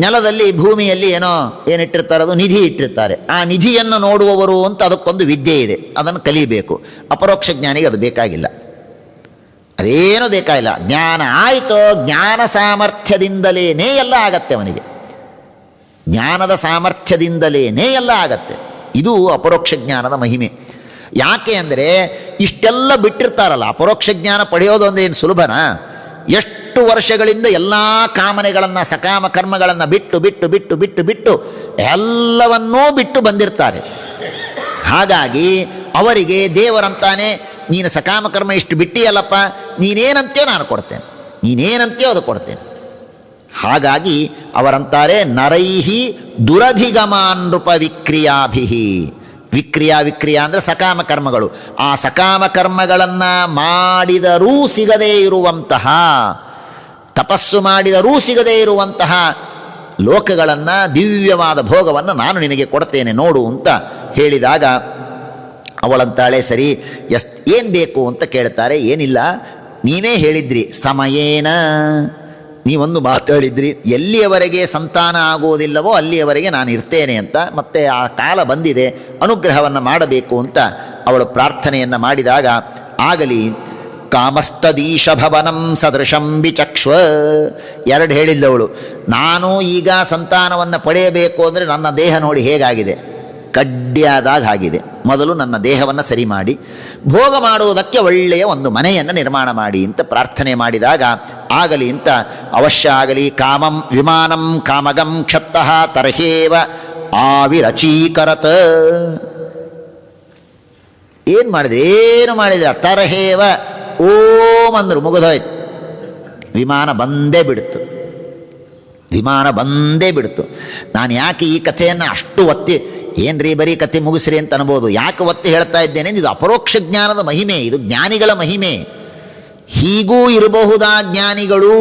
ನೆಲದಲ್ಲಿ ಭೂಮಿಯಲ್ಲಿ ಏನಿಟ್ಟಿರ್ತಾರೆ, ಅದು ನಿಧಿ ಇಟ್ಟಿರ್ತಾರೆ. ಆ ನಿಧಿಯನ್ನು ನೋಡುವವರು ಅಂತ ಅದಕ್ಕೊಂದು ವಿದ್ಯೆ ಇದೆ, ಅದನ್ನು ಕಲಿಬೇಕು. ಅಪರೋಕ್ಷ ಜ್ಞಾನಿಗೆ ಅದು ಬೇಕಾಗಿಲ್ಲ, ಅದೇನೂ ಬೇಕಾಗಿಲ್ಲ. ಜ್ಞಾನ ಆಯಿತೋ ಜ್ಞಾನ ಸಾಮರ್ಥ್ಯದಿಂದಲೇ ಎಲ್ಲ ಆಗತ್ತೆ ಅವನಿಗೆ, ಜ್ಞಾನದ ಸಾಮರ್ಥ್ಯದಿಂದಲೇ ಎಲ್ಲ ಆಗತ್ತೆ. ಇದು ಅಪರೋಕ್ಷ ಜ್ಞಾನದ ಮಹಿಮೆ. ಯಾಕೆ ಅಂದರೆ ಇಷ್ಟೆಲ್ಲ ಬಿಟ್ಟಿರ್ತಾರಲ್ಲ, ಅಪರೋಕ್ಷ ಜ್ಞಾನ ಪಡೆಯೋದು ಅಂದರೆ ಏನು ಸುಲಭನಾ? ಎಷ್ಟು ವರ್ಷಗಳಿಂದ ಎಲ್ಲ ಕಾಮನೆಗಳನ್ನು, ಸಕಾಮ ಕರ್ಮಗಳನ್ನು ಬಿಟ್ಟು ಬಿಟ್ಟು ಬಿಟ್ಟು ಬಿಟ್ಟು ಬಿಟ್ಟು ಎಲ್ಲವನ್ನೂ ಬಿಟ್ಟು ಬಂದಿರ್ತಾರೆ. ಹಾಗಾಗಿ ಅವರಿಗೆ ದೇವರಂತಾನೆ, ನೀನು ಸಕಾಮ ಕರ್ಮ ಇಷ್ಟು ಬಿಟ್ಟಿಯಲ್ಲಪ್ಪ, ನೀನೇನಂತೀಯೋ ನಾನು ಕೊಡ್ತೇನೆ, ನೀನೇನಂತೀಯೋ ಅದು ಕೊಡ್ತೇನೆ. ಹಾಗಾಗಿ ಅವರಂತಾರೆ, ನರೈಹಿ ದುರಧಿಗಮಾನ್ ನೃಪ ವಿಕ್ರಿಯಾಭಿಹಿ. ವಿಕ್ರಿಯ ಅಂದರೆ ಸಕಾಮ ಕರ್ಮಗಳು. ಆ ಸಕಾಮ ಕರ್ಮಗಳನ್ನು ಮಾಡಿದರೂ ಸಿಗದೇ ಇರುವಂತಹ, ತಪಸ್ಸು ಮಾಡಿದರೂ ಸಿಗದೇ ಇರುವಂತಹ ಲೋಕಗಳನ್ನು, ದಿವ್ಯವಾದ ಭೋಗವನ್ನು ನಾನು ನಿನಗೆ ಕೊಡ್ತೇನೆ ನೋಡು ಅಂತ ಹೇಳಿದಾಗ ಅವಳಂತಾಳೆ, ಸರಿ ಏನು ಬೇಕು ಅಂತ ಕೇಳ್ತಾರೆ. ಏನಿಲ್ಲ, ನೀವೇ ಹೇಳಿದ್ರಿ ಸಮಯೇನ, ನೀವೊಂದು ಮಾತಾಡಿದ್ರಿ, ಎಲ್ಲಿಯವರೆಗೆ ಸಂತಾನ ಆಗುವುದಿಲ್ಲವೋ ಅಲ್ಲಿಯವರೆಗೆ ನಾನು ಇರ್ತೇನೆ ಅಂತ. ಮತ್ತೆ ಆ ಕಾಲ ಬಂದಿದೆ, ಅನುಗ್ರಹವನ್ನು ಮಾಡಬೇಕು ಅಂತ ಅವಳು ಪ್ರಾರ್ಥನೆಯನ್ನು ಮಾಡಿದಾಗ, ಆಗಲಿ ಕಾಮಸ್ತದೀಶಭವನಂ ಸದೃಶಂ ವಿಚಕ್ಷ್ವ. ಎರಡು ಹೇಳಿದ್ದವಳು, ನಾನು ಈಗ ಸಂತಾನವನ್ನು ಪಡೆಯಬೇಕು ಅಂದರೆ ನನ್ನ ದೇಹ ನೋಡಿ ಹೇಗಾಗಿದೆ, ಕಡ್ಡಿಯಾದಾಗ ಆಗಿದೆ. ಮೊದಲು ನನ್ನ ದೇಹವನ್ನು ಸರಿ ಮಾಡಿ ಭೋಗ ಮಾಡುವುದಕ್ಕೆ ಒಳ್ಳೆಯ ಒಂದು ಮನೆಯನ್ನು ನಿರ್ಮಾಣ ಮಾಡಿ ಅಂತ ಪ್ರಾರ್ಥನೆ ಮಾಡಿದಾಗ, ಆಗಲಿ ಅಂತ ಅವಶ್ಯ ಆಗಲಿ. ಕಾಮಂ ವಿಮಾನಂ ಕಾಮಗಂ ಕ್ಷತ್ತಃ ತರ್ಹೇವ ಆವಿರಚೀಕರತ. ಏನು ಮಾಡಿದ್ರೆ, ಏನು ಮಾಡಿದ್ರೆ, ತರ್ಹೇವ ಓಂ ಅಂದರು, ಮುಗಿದೋಯ್ತು. ವಿಮಾನ ಬಂದೇ ಬಿಡ್ತು, ವಿಮಾನ ಬಂದೇ ಬಿಡ್ತು. ನಾನು ಯಾಕೆ ಈ ಕಥೆಯನ್ನು ಅಷ್ಟು ಒತ್ತಿ, ಏನ್ರಿ ಬರೀ ಕಥೆ ಮುಗಿಸ್ರಿ ಅಂತ ಅನ್ಬೋದು, ಯಾಕೆ ಒತ್ತಿ ಹೇಳ್ತಾ ಇದ್ದೇನೆ, ಇದು ಅಪರೋಕ್ಷ ಜ್ಞಾನದ ಮಹಿಮೆ, ಇದು ಜ್ಞಾನಿಗಳ ಮಹಿಮೆ. ಹೀಗೂ ಇರಬಹುದಾ ಜ್ಞಾನಿಗಳು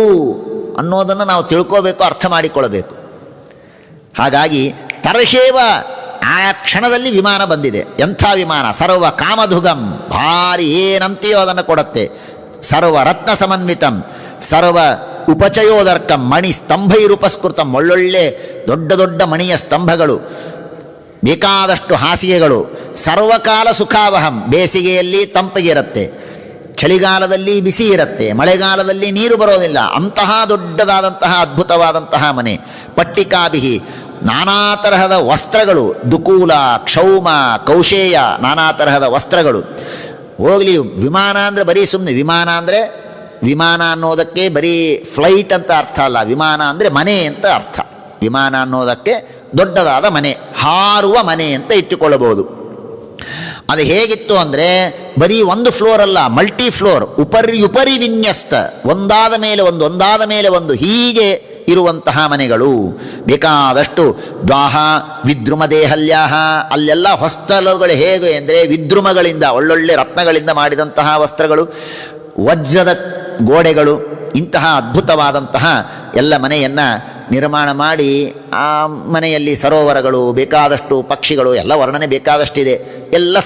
ಅನ್ನೋದನ್ನು ನಾವು ತಿಳ್ಕೋಬೇಕು, ಅರ್ಥ ಮಾಡಿಕೊಳ್ಳಬೇಕು. ಹಾಗಾಗಿ ತರ್ಹೇವ, ಆ ಕ್ಷಣದಲ್ಲಿ ವಿಮಾನ ಬಂದಿದೆ. ಎಂಥ ವಿಮಾನ, ಸರ್ವ ಕಾಮಧುಗಂ, ಭಾರಿ ಏನಂತೆಯೋ ಅದನ್ನು ಕೊಡುತ್ತೆ. ಸರ್ವ ರತ್ನ ಸಮನ್ವಿತಂ, ಸರ್ವ ಉಪಚಯೋದರ್ಕಂ, ಮಣಿ ಸ್ತಂಭೈರುಪಸ್ಕೃತಂ, ಒಳ್ಳೊಳ್ಳೆ ದೊಡ್ಡ ದೊಡ್ಡ ಮಣಿಯ ಸ್ತಂಭಗಳು, ಬೇಕಾದಷ್ಟು ಹಾಸಿಗೆಗಳು. ಸರ್ವಕಾಲ ಸುಖಾವಹಂ, ಬೇಸಿಗೆಯಲ್ಲಿ ತಂಪಿಗಿರುತ್ತೆ, ಚಳಿಗಾಲದಲ್ಲಿ ಬಿಸಿ ಇರುತ್ತೆ, ಮಳೆಗಾಲದಲ್ಲಿ ನೀರು ಬರೋದಿಲ್ಲ. ಅಂತಹ ದೊಡ್ಡದಾದಂತಹ ಅದ್ಭುತವಾದಂತಹ ಮನೆ. ಪಟ್ಟಿಕಾಭಿಹಿ, ನಾನಾ ತರಹದ ವಸ್ತ್ರಗಳು, ದುಕೂಲ, ಕ್ಷೌಮ, ಕೌಶೇಯ, ನಾನಾ ತರಹದ ವಸ್ತ್ರಗಳು. ಹೋಗಲಿ, ವಿಮಾನ ಅಂದರೆ ಬರೀ ಸುಮ್ಮನೆ ವಿಮಾನ ಅಂದರೆ, ವಿಮಾನ ಅನ್ನೋದಕ್ಕೆ ಬರೀ ಫ್ಲೈಟ್ ಅಂತ ಅರ್ಥ ಅಲ್ಲ, ವಿಮಾನ ಅಂದರೆ ಮನೆ ಅಂತ ಅರ್ಥ. ವಿಮಾನ ಅನ್ನೋದಕ್ಕೆ ದೊಡ್ಡದಾದ ಮನೆ, ಹಾರುವ ಮನೆ ಅಂತ ಇಟ್ಟುಕೊಳ್ಳಬಹುದು. ಅದು ಹೇಗಿತ್ತು ಅಂದರೆ ಬರೀ ಒಂದು ಫ್ಲೋರ್ ಅಲ್ಲ, ಮಲ್ಟಿ ಫ್ಲೋರ್, ಉಪರಿ ವಿನ್ಯಸ್ತ, ಒಂದಾದ ಮೇಲೆ ಒಂದು, ಒಂದಾದ ಮೇಲೆ ಒಂದು, ಹೀಗೆ ಇರುವಂತಹ ಮನೆಗಳು. ಬೇಕಾದಷ್ಟು ದ್ವಾಹ ವಿದ್ರುಮ ದೇಹಲ್ಯಾಹ, ಅಲ್ಲೆಲ್ಲ ಹೊಸ್ತಲುಗಳು ಹೇಗೆ ಅಂದರೆ ವಿದ್ರುಮಗಳಿಂದ, ಒಳ್ಳೊಳ್ಳೆ ರತ್ನಗಳಿಂದ ಮಾಡಿದಂತಹ ವಸ್ತ್ರಗಳು, ವಜ್ರದ ಗೋಡೆಗಳು, ಇಂತಹ ಅದ್ಭುತವಾದಂತಹ ಎಲ್ಲ ಮನೆಯನ್ನು ನಿರ್ಮಾಣ ಮಾಡಿ, ಆ ಮನೆಯಲ್ಲಿ ಸರೋವರಗಳು, ಬೇಕಾದಷ್ಟು ಪಕ್ಷಿಗಳು, ಎಲ್ಲ ವರ್ಣನೆ ಬೇಕಾದಷ್ಟಿದೆ. ಎಲ್ಲ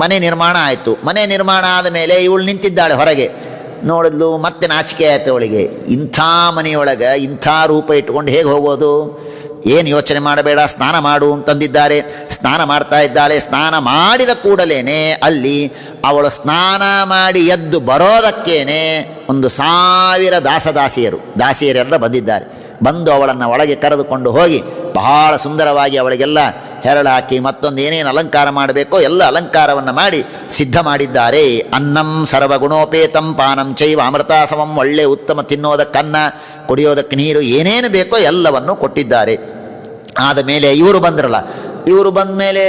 ಮನೆ ನಿರ್ಮಾಣ ಆಯಿತು. ಮನೆ ನಿರ್ಮಾಣ ಆದ ಮೇಲೆ ಇವಳು ನಿಂತಿದ್ದಾಳೆ ಹೊರಗೆ, ನೋಡಿದ್ಲು, ಮತ್ತೆ ನಾಚಿಕೆ ಆಯಿತು ಅವಳಿಗೆ. ಇಂಥ ಮನೆಯೊಳಗೆ ಇಂಥ ರೂಪ ಇಟ್ಕೊಂಡು ಹೇಗೆ ಹೋಗೋದು? ಏನು ಯೋಚನೆ ಮಾಡಬೇಡ, ಸ್ನಾನ ಮಾಡು ಅಂತಂದಿದ್ದಾರೆ. ಸ್ನಾನ ಮಾಡ್ತಾ ಇದ್ದಾಳೆ. ಸ್ನಾನ ಮಾಡಿದ ಕೂಡಲೇ ಅಲ್ಲಿ ಅವಳು ಸ್ನಾನ ಮಾಡಿ ಎದ್ದು ಬರೋದಕ್ಕೇನೆ 1,000 ದಾಸಿಯರೆಲ್ಲ ಬಂದಿದ್ದಾರೆ. ಬಂದು ಅವಳನ್ನು ಒಳಗೆ ಕರೆದುಕೊಂಡು ಹೋಗಿ ಬಹಳ ಸುಂದರವಾಗಿ ಅವಳಿಗೆಲ್ಲ ಹೆರಳು ಹಾಕಿ ಮತ್ತೊಂದು ಏನೇನು ಅಲಂಕಾರ ಮಾಡಬೇಕೋ ಎಲ್ಲ ಅಲಂಕಾರವನ್ನು ಮಾಡಿ ಸಿದ್ಧ ಮಾಡಿದ್ದಾರೆ. ಅನ್ನಂ ಸರ್ವಗುಣೋಪೇತಂ ಪಾನಂ ಚೈವ ಅಮೃತಾಸಮಂ, ಒಳ್ಳೆ ಉತ್ತಮ ತಿನ್ನೋದಕ್ಕನ್ನ, ಕುಡಿಯೋದಕ್ಕೆ ನೀರು, ಏನೇನು ಬೇಕೋ ಎಲ್ಲವನ್ನು ಕೊಟ್ಟಿದ್ದಾರೆ. ಆದ ಮೇಲೆ ಇವರು ಬಂದ್ರಲ್ಲ, ಇವರು ಬಂದ ಮೇಲೆ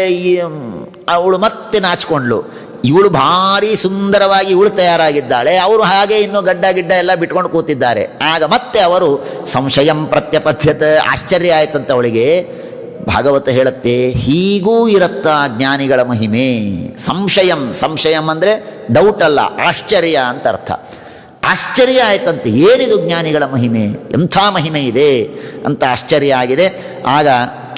ಅವಳು ಮತ್ತೆ ನಾಚಿಕೊಂಡ್ಳು. ಇವಳು ಭಾರಿ ಸುಂದರವಾಗಿ ಇವಳು ತಯಾರಾಗಿದ್ದಾಳೆ, ಅವರು ಹಾಗೆ ಇನ್ನೂ ಗಡ್ಡ ಎಲ್ಲ ಬಿಟ್ಕೊಂಡು ಕೂತಿದ್ದಾರೆ. ಆಗ ಮತ್ತೆ ಅವರು ಸಂಶಯಂ ಪ್ರತ್ಯಪದ್ಯತ, ಆಶ್ಚರ್ಯ ಆಯ್ತಂತ ಅವಳಿಗೆ. ಭಾಗವತ ಹೇಳುತ್ತೆ, ಹೀಗೂ ಇರುತ್ತಾ ಜ್ಞಾನಿಗಳ ಮಹಿಮೆ. ಸಂಶಯಂ ಅಂದರೆ ಡೌಟ್ ಅಲ್ಲ, ಆಶ್ಚರ್ಯ ಅಂತ ಅರ್ಥ. ಆಶ್ಚರ್ಯ ಆಯ್ತಂತೆ, ಏನಿದು ಜ್ಞಾನಿಗಳ ಮಹಿಮೆ, ಎಂಥ ಮಹಿಮೆ ಇದೆ ಅಂತ ಆಶ್ಚರ್ಯ ಆಗಿದೆ. ಆಗ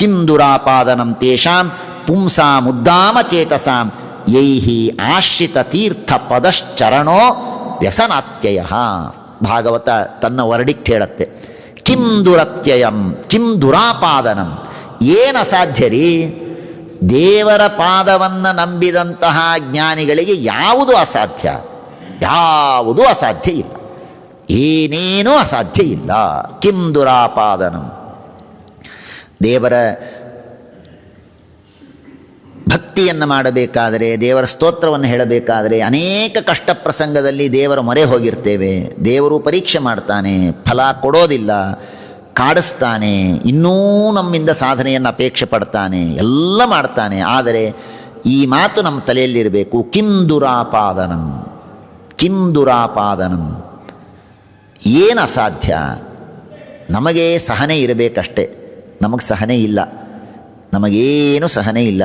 ಕಿಂ ದುರಾಪಾದನಂ ತೇಷಾಂ ಪುಂಸಾಂ ಉದ್ದಾಮ ಚೇತಸಾಂ ಯೈಹಿ ಆಶ್ರಿತ ತೀರ್ಥ ಪದಶ್ಚರಣೋ ವ್ಯಸನಾತ್ಯಯ. ಭಾಗವತ ತನ್ನ ವರ್ಡಿಕ್ಟ್ ಹೇಳುತ್ತೆ, ಕಿಂ ದುರತ್ಯಯಂ ಕಿಂ ದುರಾಪಾದನಂ. ಏನು ಅಸಾಧ್ಯ ರೀ? ದೇವರ ಪಾದವನ್ನು ನಂಬಿದಂತಹ ಜ್ಞಾನಿಗಳಿಗೆ ಯಾವುದು ಅಸಾಧ್ಯ? ಯಾವುದೂ ಅಸಾಧ್ಯ ಇಲ್ಲ, ಏನೇನೂ ಅಸಾಧ್ಯ ಇಲ್ಲ. ಕಿಂ ದುರಾಪಾದನಂ. ದೇವರ ಭಕ್ತಿಯನ್ನು ಮಾಡಬೇಕಾದರೆ, ದೇವರ ಸ್ತೋತ್ರವನ್ನು ಹೇಳಬೇಕಾದರೆ ಅನೇಕ ಕಷ್ಟ ಪ್ರಸಂಗದಲ್ಲಿ ದೇವರ ಮೊರೆ ಹೋಗಿರ್ತೇವೆ. ದೇವರು ಪರೀಕ್ಷೆ ಮಾಡ್ತಾನೆ, ಫಲ ಕೊಡೋದಿಲ್ಲ, ಕಾಡಿಸ್ತಾನೆ, ಇನ್ನೂ ನಮ್ಮಿಂದ ಸಾಧನೆಯನ್ನು ಅಪೇಕ್ಷೆ ಪಡ್ತಾನೆ, ಎಲ್ಲ ಮಾಡ್ತಾನೆ. ಆದರೆ ಈ ಮಾತು ನಮ್ಮ ತಲೆಯಲ್ಲಿರಬೇಕು, ಕಿಂ ದುರಾಪಾದನಂ, ಕಿಂ ದುರಾಪಾದನಂ. ಏನು ಅಸಾಧ್ಯ? ನಮಗೆ ಸಹನೆ ಇರಬೇಕಷ್ಟೆ. ನಮಗೆ ಸಹನೆ ಇಲ್ಲ, ನಮಗೇನು ಸಹನೆ ಇಲ್ಲ.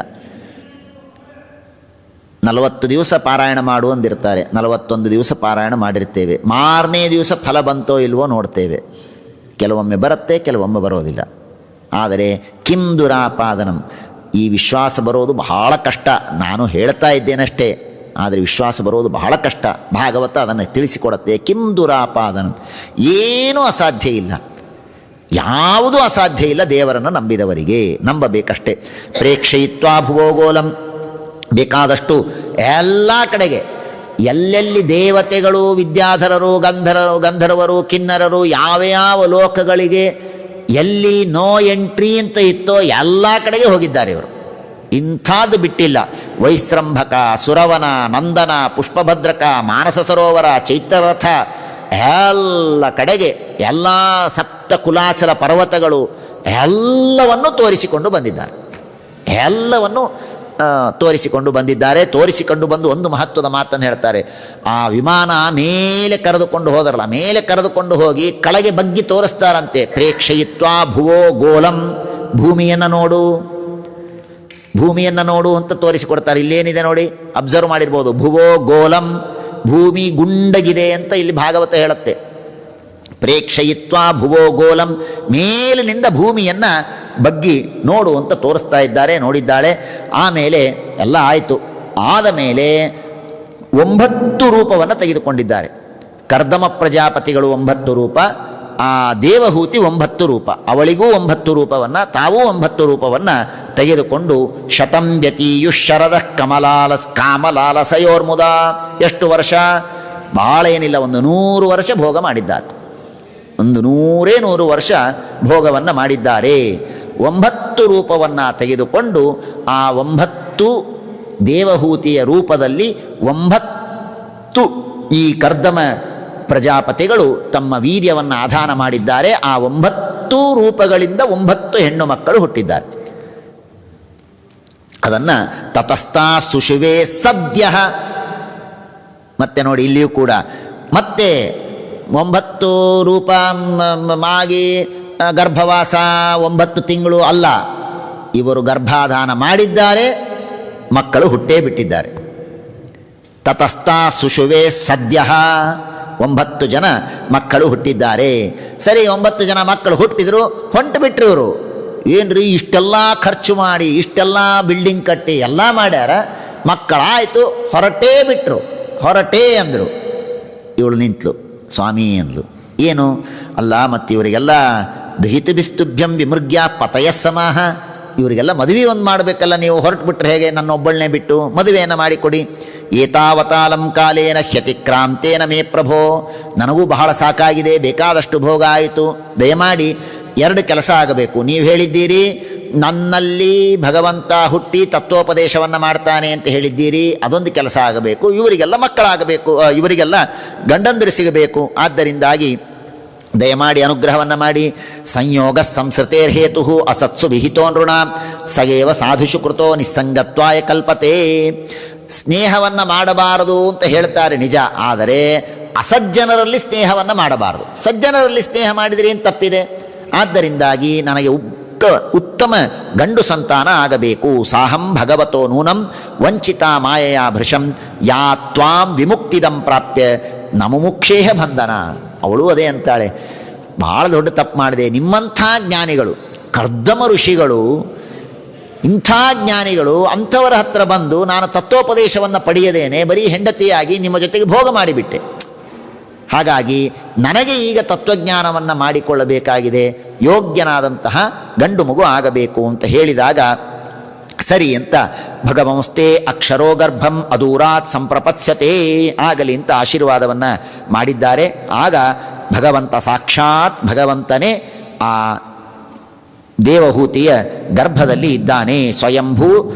40 ದಿವಸ ಪಾರಾಯಣ ಮಾಡು ಅಂದಿರ್ತಾರೆ, 41 ದಿವಸ ಪಾರಾಯಣ ಮಾಡಿರ್ತೇವೆ. ಮಾರನೇ ದಿವಸ ಫಲ ಬಂತೋ ಇಲ್ವೋ ನೋಡ್ತೇವೆ. ಕೆಲವೊಮ್ಮೆ ಬರುತ್ತೆ, ಕೆಲವೊಮ್ಮೆ ಬರೋದಿಲ್ಲ. ಆದರೆ ಕಿಂ ದುರಾಪಾದನಂ, ಈ ವಿಶ್ವಾಸ ಬರೋದು ಬಹಳ ಕಷ್ಟ. ನಾನು ಹೇಳ್ತಾ ಇದ್ದೇನಷ್ಟೇ, ಆದರೆ ವಿಶ್ವಾಸ ಬರೋದು ಬಹಳ ಕಷ್ಟ. ಭಾಗವತ ಅದನ್ನು ತಿಳಿಸಿಕೊಡುತ್ತೆ. ಕಿಂ ದುರಾಪಾದನಂ, ಏನೂ ಅಸಾಧ್ಯ ಇಲ್ಲ, ಯಾವುದೂ ಅಸಾಧ್ಯ ಇಲ್ಲ ದೇವರನ್ನು ನಂಬಿದವರಿಗೆ. ನಂಬಬೇಕಷ್ಟೇ. ಪ್ರೇಕ್ಷಯಿತ್ವಾ ಭುವೋಗೋಲಂ, ಬೇಕಾದಷ್ಟು ಎಲ್ಲ ಕಡೆಗೆ ಎಲ್ಲೆಲ್ಲಿ ದೇವತೆಗಳು, ವಿದ್ಯಾಧರರು, ಗಂಧರ್ವರು, ಕಿನ್ನರರು, ಯಾವ ಲೋಕಗಳಿಗೆ ಎಲ್ಲಿ ನೋ ಎಂಟ್ರಿ ಅಂತ ಇತ್ತೋ ಎಲ್ಲ ಕಡೆಗೆ ಹೋಗಿದ್ದಾರೆ ಇವರು. ಇಂಥದ್ದು ಬಿಟ್ಟಿಲ್ಲ. ವೈಸ್ರಂಭಕ, ಸುರವನ, ನಂದನ, ಪುಷ್ಪಭದ್ರಕ, ಮಾನಸ ಸರೋವರ, ಚೈತ್ರರಥ, ಎಲ್ಲ ಕಡೆಗೆ ಎಲ್ಲ ಸಪ್ತ ಕುಲಾಚಲ ಪರ್ವತಗಳು ಎಲ್ಲವನ್ನು ತೋರಿಸಿಕೊಂಡು ಬಂದಿದ್ದಾರೆ. ಎಲ್ಲವನ್ನು ತೋರಿಸಿಕೊಂಡು ಬಂದಿದ್ದಾರೆ. ತೋರಿಸಿಕೊಂಡು ಬಂದು ಒಂದು ಮಹತ್ವದ ಮಾತನ್ನು ಹೇಳ್ತಾರೆ. ಆ ವಿಮಾನ ಮೇಲೆ ಕರೆದುಕೊಂಡು ಹೋದರಲ್ಲ, ಮೇಲೆ ಕರೆದುಕೊಂಡು ಹೋಗಿ ಕೆಳಗೆ ಬಗ್ಗಿ ತೋರಿಸ್ತಾರಂತೆ. ಪ್ರೇಕ್ಷಯಿತ್ವಾ ಭುವೋ ಗೋಲಂ, ಭೂಮಿಯನ್ನು ನೋಡು, ಭೂಮಿಯನ್ನು ನೋಡು ಅಂತ ತೋರಿಸಿಕೊಡ್ತಾರೆ. ಇಲ್ಲೇನಿದೆ ನೋಡಿ, ಅಬ್ಸರ್ವ್ ಮಾಡಿರ್ಬೋದು. ಭುವೋ ಗೋಲಂ, ಭೂಮಿ ಗುಂಡಗಿದೆ ಅಂತ ಇಲ್ಲಿ ಭಾಗವತ ಹೇಳುತ್ತೆ. ಪ್ರೇಕ್ಷಯಿತ್ವಾ ಭುವೋ ಗೋಲಂ, ಮೇಲಿನಿಂದ ಭೂಮಿಯನ್ನು ಬಗ್ಗಿ ನೋಡು ಅಂತ ತೋರಿಸ್ತಾ ಇದ್ದಾರೆ. ನೋಡಿದ್ದಾಳೆ. ಆಮೇಲೆ ಎಲ್ಲ ಆಯಿತು. ಆದ ಮೇಲೆ 9 ರೂಪವನ್ನು ತೆಗೆದುಕೊಂಡಿದ್ದಾರೆ. ಕರ್ದಮ ಪ್ರಜಾಪತಿಗಳು 9 ರೂಪ, ಆ ದೇವಹೂತಿ 9 ರೂಪ, ಅವಳಿಗೂ 9 ರೂಪವನ್ನು, ತಾವೂ 9 ರೂಪವನ್ನು ತೆಗೆದುಕೊಂಡು ಶತಂ ವ್ಯತೀಯುಃ ಶರದ ಕಾಮಲಾಲಸಯೋರ್ಮುದ. ಎಷ್ಟು ವರ್ಷ? ಭಾಳ ಏನಿಲ್ಲ, ಒಂದು 100 ವರ್ಷ ಭೋಗ ಮಾಡಿದ್ದಾರೆ. ಒಂದು 100 ವರ್ಷ ಭೋಗವನ್ನು ಮಾಡಿದ್ದಾರೆ. 9 ರೂಪವನ್ನು ತೆಗೆದುಕೊಂಡು ಆ 9 ದೇವಹೂತಿಯ ರೂಪದಲ್ಲಿ 9 ಈ ಕರ್ದಮ ಪ್ರಜಾಪತಿಗಳು ತಮ್ಮ ವೀರ್ಯವನ್ನು ಆಧಾನ ಮಾಡಿದ್ದಾರೆ. ಆ 9 ರೂಪಗಳಿಂದ 9 ಹೆಣ್ಣು ಮಕ್ಕಳು ಹುಟ್ಟಿದ್ದಾರೆ. ಅದನ್ನು ತತಸ್ಥಾ ಸುಷುವೆ ಸದ್ಯ. ಮತ್ತೆ ನೋಡಿ, ಇಲ್ಲಿಯೂ ಕೂಡ ಮತ್ತೆ 9 ರೂಪ ಮಾಗಿ ಗರ್ಭವಾಸ 9 ತಿಂಗಳು ಅಲ್ಲ, ಇವರು ಗರ್ಭಾಧಾನ ಮಾಡಿದ್ದಾರೆ, ಮಕ್ಕಳು ಹುಟ್ಟೇ ಬಿಟ್ಟಿದ್ದಾರೆ. ತತಸ್ಥಾ ಸುಷುವೆ ಸದ್ಯ, 9 ಜನ ಮಕ್ಕಳು ಹುಟ್ಟಿದ್ದಾರೆ. ಸರಿ, 9 ಜನ ಮಕ್ಕಳು ಹುಟ್ಟಿದ್ರು, ಹೊಂಟು ಬಿಟ್ರು ಇವರು. ಏನ್ರಿ ಇಷ್ಟೆಲ್ಲ ಖರ್ಚು ಮಾಡಿ, ಇಷ್ಟೆಲ್ಲ ಬಿಲ್ಡಿಂಗ್ ಕಟ್ಟಿ ಎಲ್ಲ ಮಾಡ್ಯಾರ, ಮಕ್ಕಳಾಯಿತು, ಹೊರಟೇ ಬಿಟ್ಟರು. ಹೊರಟೇ ಅಂದರು. ಇವಳು ನಿಂತಲು, ಸ್ವಾಮಿ ಅಂದ್ಲು. ಏನು? ಅಲ್ಲ, ಮತ್ತು ಇವರಿಗೆಲ್ಲ ದಹಿತ ಬಿಸ್ತುಭ್ಯಂ ವಿಮೃಗ್ಯ ಪತಯ ಸಮಾಹ, ಇವರಿಗೆಲ್ಲ ಮದುವೆ ಒಂದು ಮಾಡಬೇಕಲ್ಲ, ನೀವು ಹೊರಟು ಬಿಟ್ಟರೆ ಹೇಗೆ? ನನ್ನೊಬ್ಬಳನ್ನೇ ಬಿಟ್ಟು ಮದುವೆಯನ್ನು ಮಾಡಿಕೊಡಿ. ಏತಾವತಾಲಂ ಕಾಲೇನ ಹ್ಯತಿಕ್ರಾಂತೇನ ಮೇ ಪ್ರಭೋ, ನನಗೂ ಬಹಳ ಸಾಕಾಗಿದೆ, ಬೇಕಾದಷ್ಟು ಭೋಗ ಆಯಿತು, ದಯಮಾಡಿ 2 ಕೆಲಸ ಆಗಬೇಕು. ನೀವು ಹೇಳಿದ್ದೀರಿ ನನ್ನಲ್ಲಿ ಭಗವಂತ ಹುಟ್ಟಿ ತತ್ವೋಪದೇಶವನ್ನು ಮಾಡ್ತಾನೆ ಅಂತ ಹೇಳಿದ್ದೀರಿ, ಅದೊಂದು ಕೆಲಸ ಆಗಬೇಕು. ಇವರಿಗೆಲ್ಲ ಮಕ್ಕಳಾಗಬೇಕು, ಇವರಿಗೆಲ್ಲ ಗಂಡಂದಿರು ಸಿಗಬೇಕು. ಆದ್ದರಿಂದಾಗಿ ದಯಮಾಡಿ ಅನುಗ್ರಹವನ್ನು ಮಾಡಿ. ಸಂಯೋಗ ಸಂಸೃತೇರ್ಹೇತು ಅಸತ್ಸು ವಿಹಿತೋ ನೃಣ ಸಯೇವ ಸಾಧುಷು ಕೃತೋ ನಿಸ್ಸಂಗತ್ವಾಯ ಕಲ್ಪತೆ. ಸ್ನೇಹವನ್ನು ಮಾಡಬಾರದು ಅಂತ ಹೇಳ್ತಾರೆ ನಿಜ, ಆದರೆ ಅಸಜ್ಜನರಲ್ಲಿ ಸ್ನೇಹವನ್ನು ಮಾಡಬಾರದು. ಸಜ್ಜನರಲ್ಲಿ ಸ್ನೇಹ ಮಾಡಿದರೆ ಏನು ತಪ್ಪಿದೆ? ಆದ್ದರಿಂದಾಗಿ ನನಗೆ ಉತ್ತಮ ಗಂಡು ಸಂತಾನ ಆಗಬೇಕು. ಸಾಹಂ ಭಗವತೋ ನೂನಂ ವಂಚಿತಾ ಮಾಯೆಯ ಭೃಶಂ ಯಾ ತ್ವಾಂ ವಿಮುಕ್ತಿದಂ ಪ್ರಾಪ್ಯ ನಮುಮುಕ್ಷೇಹ ಬಂಧನ. ಅವಳು ಅದೇ ಅಂತಾಳೆ, ಭಾಳ ದೊಡ್ಡ ತಪ್ಪು ಮಾಡಿದೆ. ನಿಮ್ಮಂಥ ಜ್ಞಾನಿಗಳು, ಕರ್ದಮ ಋಷಿಗಳು, ಇಂಥ ಜ್ಞಾನಿಗಳು ಅಂಥವರ ಹತ್ರ ಬಂದು ನಾನು ತತ್ವೋಪದೇಶವನ್ನು ಪಡೆಯದೇನೆ ಬರೀ ಹೆಂಡತಿಯಾಗಿ ನಿಮ್ಮ ಜೊತೆಗೆ ಭೋಗ ಮಾಡಿಬಿಟ್ಟೆ. ಹಾಗಾಗಿ ನನಗೆ ಈಗ ತತ್ವಜ್ಞಾನವನ್ನು ಮಾಡಿಕೊಳ್ಳಬೇಕಾಗಿದೆ, ಯೋಗ್ಯನಾದಂತಹ ಗಂಡು ಮಗು ಆಗಬೇಕು ಅಂತ ಹೇಳಿದಾಗ ಸರಿ ಅಂತ ಭಗವಂಸ್ತೆ ಅಕ್ಷರೋ ಗರ್ಭಂ ಅದೂರಾತ್ ಸಂಪ್ರಪತ್ಸ್ಯತೆ ಆಗಲಿ ಅಂತ ಆಶೀರ್ವಾದವನ್ನು ಮಾಡಿದ್ದಾರೆ. ಆಗ ಭಗವಂತ ಸಾಕ್ಷಾತ್ ಭಗವಂತನೇ ಆ ದೇವಹೂತಿಯ ಗರ್ಭದಲ್ಲಿ ಇದ್ದಾನೆ. ಸ್ವಯಂಭೂ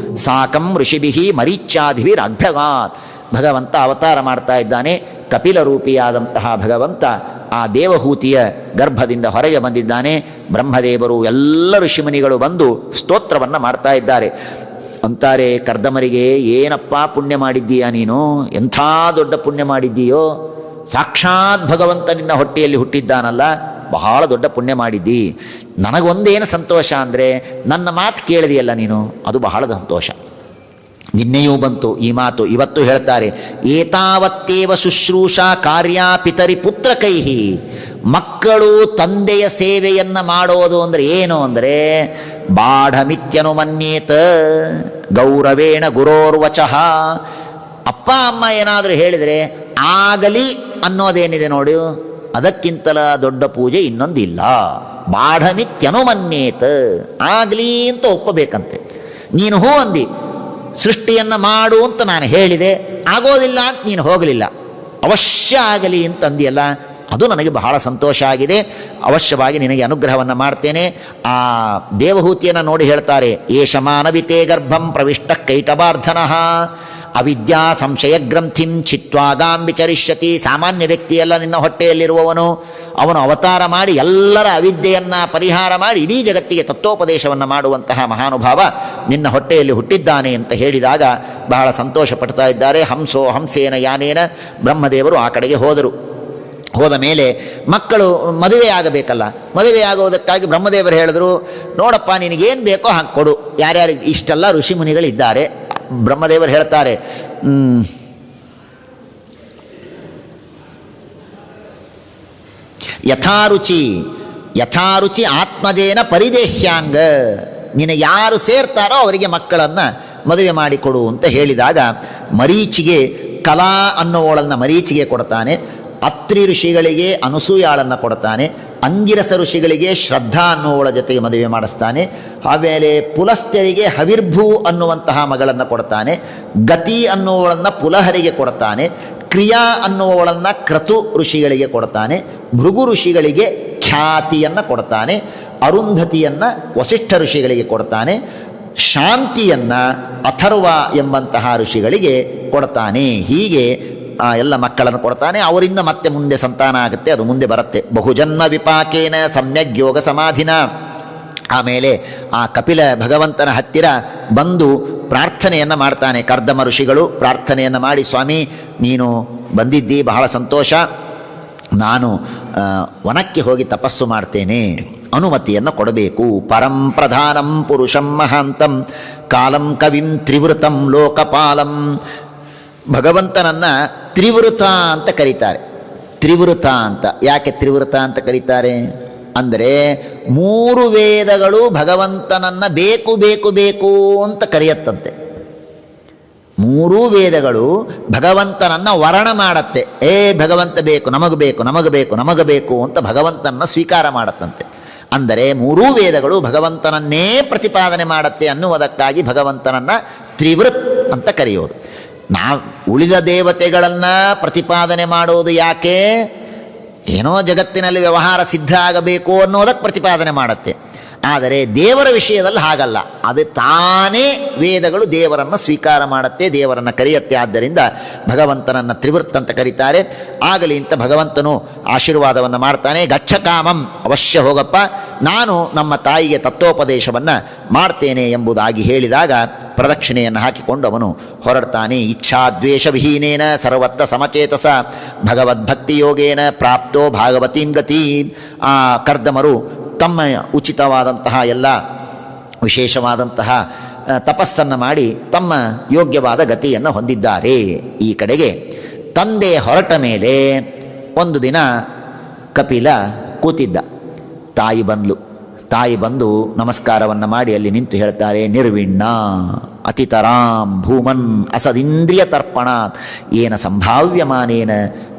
ಸಾಕಂ ಋಷಿಭಿ ಮರೀಚ್ಯಾಧಿಭಿರಭ್ಯಗಾತ್ ಭಗವಂತ ಅವತಾರ ಮಾಡ್ತಾ ಇದ್ದಾನೆ. ಕಪಿಲ ರೂಪಿಯಾದಂತಹ ಭಗವಂತ ಆ ದೇವಹೂತಿಯ ಗರ್ಭದಿಂದ ಹೊರಗೆ ಬಂದಿದ್ದಾನೆ. ಬ್ರಹ್ಮದೇವರು ಎಲ್ಲ ಋಷಿಮುನಿಗಳು ಬಂದು ಸ್ತೋತ್ರವನ್ನು ಮಾಡ್ತಾ ಇದ್ದಾರೆ. ಅಂತಾರೆ ಕರ್ದಮರಿಗೆ, ಏನಪ್ಪ ಪುಣ್ಯ ಮಾಡಿದ್ದೀಯಾ ನೀನು, ಎಂಥ ದೊಡ್ಡ ಪುಣ್ಯ ಮಾಡಿದ್ದೀಯೋ, ಸಾಕ್ಷಾತ್ ಭಗವಂತ ನಿನ್ನ ಹೊಟ್ಟೆಯಲ್ಲಿ ಹುಟ್ಟಿದ್ದಾನಲ್ಲ, ಬಹಳ ದೊಡ್ಡ ಪುಣ್ಯ ಮಾಡಿದ್ದಿ. ನನಗೊಂದೇನು ಸಂತೋಷ ಅಂದರೆ ನನ್ನ ಮಾತು ಕೇಳಿದೆಯಲ್ಲ ನೀನು, ಅದು ಬಹಳ ಸಂತೋಷ. ನಿನ್ನೆಯೂ ಬಂತು ಈ ಮಾತು, ಇವತ್ತು ಹೇಳ್ತಾರೆ. ಏತಾವತ್ತೇವ ಶುಶ್ರೂಷಾ ಕಾರ್ಯ ಪಿತರಿ ಪುತ್ರ ಕೈಹಿ. ಮಕ್ಕಳು ತಂದೆಯ ಸೇವೆಯನ್ನು ಮಾಡೋದು ಅಂದರೆ ಏನು ಅಂದರೆ ಬಾಢಮಿತ್ಯನುಮನ್ಯೇತ ಗೌರವೇಣ ಗುರೋರ್ವಚಃ. ಅಪ್ಪ ಅಮ್ಮ ಏನಾದರೂ ಹೇಳಿದರೆ ಆಗಲಿ ಅನ್ನೋದೇನಿದೆ ನೋಡಿ, ಅದಕ್ಕಿಂತಲ ದೊಡ್ಡ ಪೂಜೆ ಇನ್ನೊಂದಿಲ್ಲ. ಬಾಢಮಿತ್ಯನುಮನ್ಯೇತ, ಆಗಲಿ ಅಂತ ಒಪ್ಪಬೇಕಂತೆ. ನೀನು ಹೂ ಅಂದಿ, ಸೃಷ್ಟಿಯನ್ನು ಮಾಡು ಅಂತ ನಾನು ಹೇಳಿದೆ, ಆಗೋದಿಲ್ಲ ಅಂತ ನೀನು ಹೋಗಲಿಲ್ಲ, ಅವಶ್ಯ ಆಗಲಿ ಅಂತ ಅಂದಿಯಲ್ಲ, ಅದು ನನಗೆ ಬಹಳ ಸಂತೋಷ ಆಗಿದೆ. ಅವಶ್ಯವಾಗಿ ನಿನಗೆ ಅನುಗ್ರಹವನ್ನು ಮಾಡ್ತೇನೆ. ಆ ದೇವಹೂತಿಯನ್ನು ನೋಡಿ ಹೇಳ್ತಾರೆ, ಏಷ ಮಾನವಿತೇ ಗರ್ಭಂ ಪ್ರವಿಷ್ಟ ಕೈಟಬಾರ್ಧನಃ ಅವಿದ್ಯಾ ಸಂಶಯ ಗ್ರಂಥಿಂ ಚಿತ್ವಾಗಾಂ ವಿಚರಿಷ್ಯತಿ. ಸಾಮಾನ್ಯ ವ್ಯಕ್ತಿಯಲ್ಲ ನಿನ್ನ ಹೊಟ್ಟೆಯಲ್ಲಿರುವವನು, ಅವನು ಅವತಾರ ಮಾಡಿ ಎಲ್ಲರ ಅವಿದ್ಯೆಯನ್ನು ಪರಿಹಾರ ಮಾಡಿ ಇಡೀ ಜಗತ್ತಿಗೆ ತತ್ವೋಪದೇಶವನ್ನು ಮಾಡುವಂತಹ ಮಹಾನುಭಾವ ನಿನ್ನ ಹೊಟ್ಟೆಯಲ್ಲಿ ಹುಟ್ಟಿದ್ದಾನೆ ಅಂತ ಹೇಳಿದಾಗ ಬಹಳ ಸಂತೋಷ ಪಡ್ತಾ ಇದ್ದಾರೆ. ಹಂಸೋ ಹಂಸೇನ ಯಾನೇನ ಬ್ರಹ್ಮದೇವರು ಆ ಕಡೆಗೆ ಹೋದರು. ಹೋದ ಮೇಲೆ ಮಕ್ಕಳು ಮದುವೆ ಆಗಬೇಕಲ್ಲ, ಮದುವೆ ಆಗುವುದಕ್ಕಾಗಿ ಬ್ರಹ್ಮದೇವರು ಹೇಳಿದ್ರು, ನೋಡಪ್ಪ ನಿನಗೇನು ಬೇಕೋ ಹಾಗೆ ಕೊಡು. ಯಾರ್ಯಾರಿಗೆ ಇಷ್ಟೆಲ್ಲ ಋಷಿಮುನಿಗಳಿದ್ದಾರೆ. ಬ್ರಹ್ಮದೇವರು ಹೇಳ್ತಾರೆ, ಯಥಾರುಚಿ ಆತ್ಮಜೇನ ಪರಿದೇಹ್ಯಾಂಗ. ನಿನಗೆ ಯಾರು ಸೇರ್ತಾರೋ ಅವರಿಗೆ ಮಕ್ಕಳನ್ನು ಮದುವೆ ಮಾಡಿಕೊಡು ಅಂತ ಹೇಳಿದಾಗ ಮರೀಚಿಗೆ ಕಲಾ ಅನ್ನೋವಳನ್ನು ಮರೀಚಿಗೆ ಕೊಡ್ತಾನೆ. ಅತ್ರಿ ಋಷಿಗಳಿಗೆ ಅನಸೂಯಾಳನ್ನು ಕೊಡ್ತಾನೆ. ಅಂಗಿರಸ ಋಷಿಗಳಿಗೆ ಶ್ರದ್ಧಾ ಅನ್ನುವಳ ಜೊತೆಗೆ ಮದುವೆ ಮಾಡಿಸ್ತಾನೆ. ಆಮೇಲೆ ಪುಲಸ್ತ್ಯರಿಗೆ ಹವಿರ್ಭೂ ಅನ್ನುವಂತಹ ಮಗಳನ್ನು ಕೊಡ್ತಾನೆ. ಗತಿ ಅನ್ನುವಳನ್ನು ಪುಲಹರಿಗೆ ಕೊಡ್ತಾನೆ. ಕ್ರಿಯಾ ಅನ್ನುವಳನ್ನು ಕ್ರತು ಋಷಿಗಳಿಗೆ ಕೊಡ್ತಾನೆ. ಭೃಗು ಋಷಿಗಳಿಗೆ ಖ್ಯಾತಿಯನ್ನು ಕೊಡ್ತಾನೆ. ಅರುಂಧತಿಯನ್ನು ವಸಿಷ್ಠ ಋಷಿಗಳಿಗೆ ಕೊಡ್ತಾನೆ. ಶಾಂತಿಯನ್ನು ಅಥರ್ವ ಎಂಬಂತಹ ಋಷಿಗಳಿಗೆ ಕೊಡ್ತಾನೆ. ಹೀಗೆ ಎಲ್ಲ ಮಕ್ಕಳನ್ನು ಕೊಡ್ತಾನೆ. ಅವರಿಂದ ಮತ್ತೆ ಮುಂದೆ ಸಂತಾನ ಆಗುತ್ತೆ, ಅದು ಮುಂದೆ ಬರುತ್ತೆ. ಬಹುಜನ್ಮ ವಿಪಾಕೇನ ಸಮ್ಯಗ್ ಯೋಗ ಸಮಾಧಿನ. ಆಮೇಲೆ ಆ ಕಪಿಲ ಭಗವಂತನ ಹತ್ತಿರ ಬಂದು ಪ್ರಾರ್ಥನೆಯನ್ನು ಮಾಡ್ತಾನೆ. ಕರ್ದಮ ಋಷಿಗಳು ಪ್ರಾರ್ಥನೆಯನ್ನು ಮಾಡಿ, ಸ್ವಾಮಿ ನೀನು ಬಂದಿದ್ದಿ, ಬಹಳ ಸಂತೋಷ, ನಾನು ವನಕ್ಕೆ ಹೋಗಿ ತಪಸ್ಸು ಮಾಡ್ತೇನೆ, ಅನುಮತಿಯನ್ನು ಕೊಡಬೇಕು. ಪರಂ ಪ್ರಧಾನಂ ಪುರುಷಂ ಮಹಾಂತಂ ಕಾಲಂ ಕವಿಂ ತ್ರಿವೃತಂ ಲೋಕಪಾಲಂ. ಭಗವಂತನನ್ನು ತ್ರಿವೃತ ಅಂತ ಕರೀತಾರೆ. ತ್ರಿವೃತ ಅಂತ ಯಾಕೆ ತ್ರಿವೃತ ಅಂತ ಕರೀತಾರೆ ಅಂದರೆ, 3 ವೇದಗಳು ಭಗವಂತನನ್ನು ಬೇಕು ಬೇಕು ಬೇಕು ಅಂತ ಕರೆಯತ್ತಂತೆ. 3 ವೇದಗಳು ಭಗವಂತನನ್ನು ವರ್ಣ ಮಾಡತ್ತೆ. ಭಗವಂತ ಬೇಕು, ನಮಗೆ ಬೇಕು, ನಮಗೆ ಬೇಕು, ನಮಗೆ ಬೇಕು ಅಂತ ಭಗವಂತನನ್ನು ಸ್ವೀಕಾರ ಮಾಡತ್ತಂತೆ. ಅಂದರೆ 3 ವೇದಗಳು ಭಗವಂತನನ್ನೇ ಪ್ರತಿಪಾದನೆ ಮಾಡತ್ತೆ ಅನ್ನುವುದಕ್ಕಾಗಿ ಭಗವಂತನನ್ನು ತ್ರಿವೃತ್ ಅಂತ ಕರೆಯೋದು. ಉಳಿದ ದೇವತೆಗಳನ್ನು ಪ್ರತಿಪಾದನೆ ಮಾಡೋದು ಯಾಕೆ? ಏನೋ ಜಗತ್ತಿನಲ್ಲಿ ವ್ಯವಹಾರ ಸಿದ್ಧ ಆಗಬೇಕು ಅನ್ನೋದಕ್ಕೆ ಪ್ರತಿಪಾದನೆ ಮಾಡುತ್ತೆ. ಆದರೆ ದೇವರ ವಿಷಯದಲ್ಲಿ ಹಾಗಲ್ಲ. ಅದು ತಾನೇ ವೇದಗಳು ದೇವರನ್ನು ಸ್ವೀಕಾರ ಮಾಡುತ್ತೆ, ದೇವರನ್ನು ಕರೆಯುತ್ತೆ. ಆದ್ದರಿಂದ ಭಗವಂತನನ್ನು ತ್ರಿವೃತ್ ಅಂತ ಕರೀತಾರೆ. ಆಗಲಿ ಅಂತ ಭಗವಂತನು ಆಶೀರ್ವಾದವನ್ನು ಮಾಡ್ತಾನೆ. ಗಚ್ಚ ಕಾಮಂ, ಅವಶ್ಯ ಹೋಗಪ್ಪ, ನಾನು ನಮ್ಮ ತಾಯಿಗೆ ತತ್ವೋಪದೇಶವನ್ನು ಮಾಡ್ತೇನೆ ಎಂಬುದಾಗಿ ಹೇಳಿದಾಗ ಪ್ರದಕ್ಷಿಣೆಯನ್ನು ಹಾಕಿಕೊಂಡು ಅವನು ಹೊರಡ್ತಾನೆ. ಇಚ್ಛಾದ್ವೇಷ ವಿಹೀನೇನ ಸರ್ವತ್ರ ಸಮಚೇತಸ ಭಗವದ್ಭಕ್ತಿ ಯೋಗೇನ ಪ್ರಾಪ್ತೋ ಭಾಗವತೀಂ ಗತಿ. ಆ ಕರ್ದಮರು ತಮ್ಮ ಉಚಿತವಾದಂತಹ ಎಲ್ಲ ವಿಶೇಷವಾದಂತಹ ತಪಸ್ಸನ್ನು ಮಾಡಿ ತಮ್ಮ ಯೋಗ್ಯವಾದ ಗತಿಯನ್ನು ಹೊಂದಿದ್ದಾರೆ. ಈ ಕಡೆಗೆ ತಂದೆ ಹೊರಟ ಮೇಲೆ ಒಂದು ದಿನ ಕಪಿಲ ಕೂತಿದ್ದ. ತಾಯಿ ಬಂದು ನಮಸ್ಕಾರವನ್ನು ಮಾಡಿ ಅಲ್ಲಿ ನಿಂತು ಹೇಳ್ತಾರೆ, ನಿರ್ವಿಣ್ಣ ಅತಿತರಾಂ ಭೂಮನ್ ಅಸದಿಂದ್ರಿಯ ತರ್ಪಣ ಏನ ಸಂಭಾವ್ಯಮಾನೇನ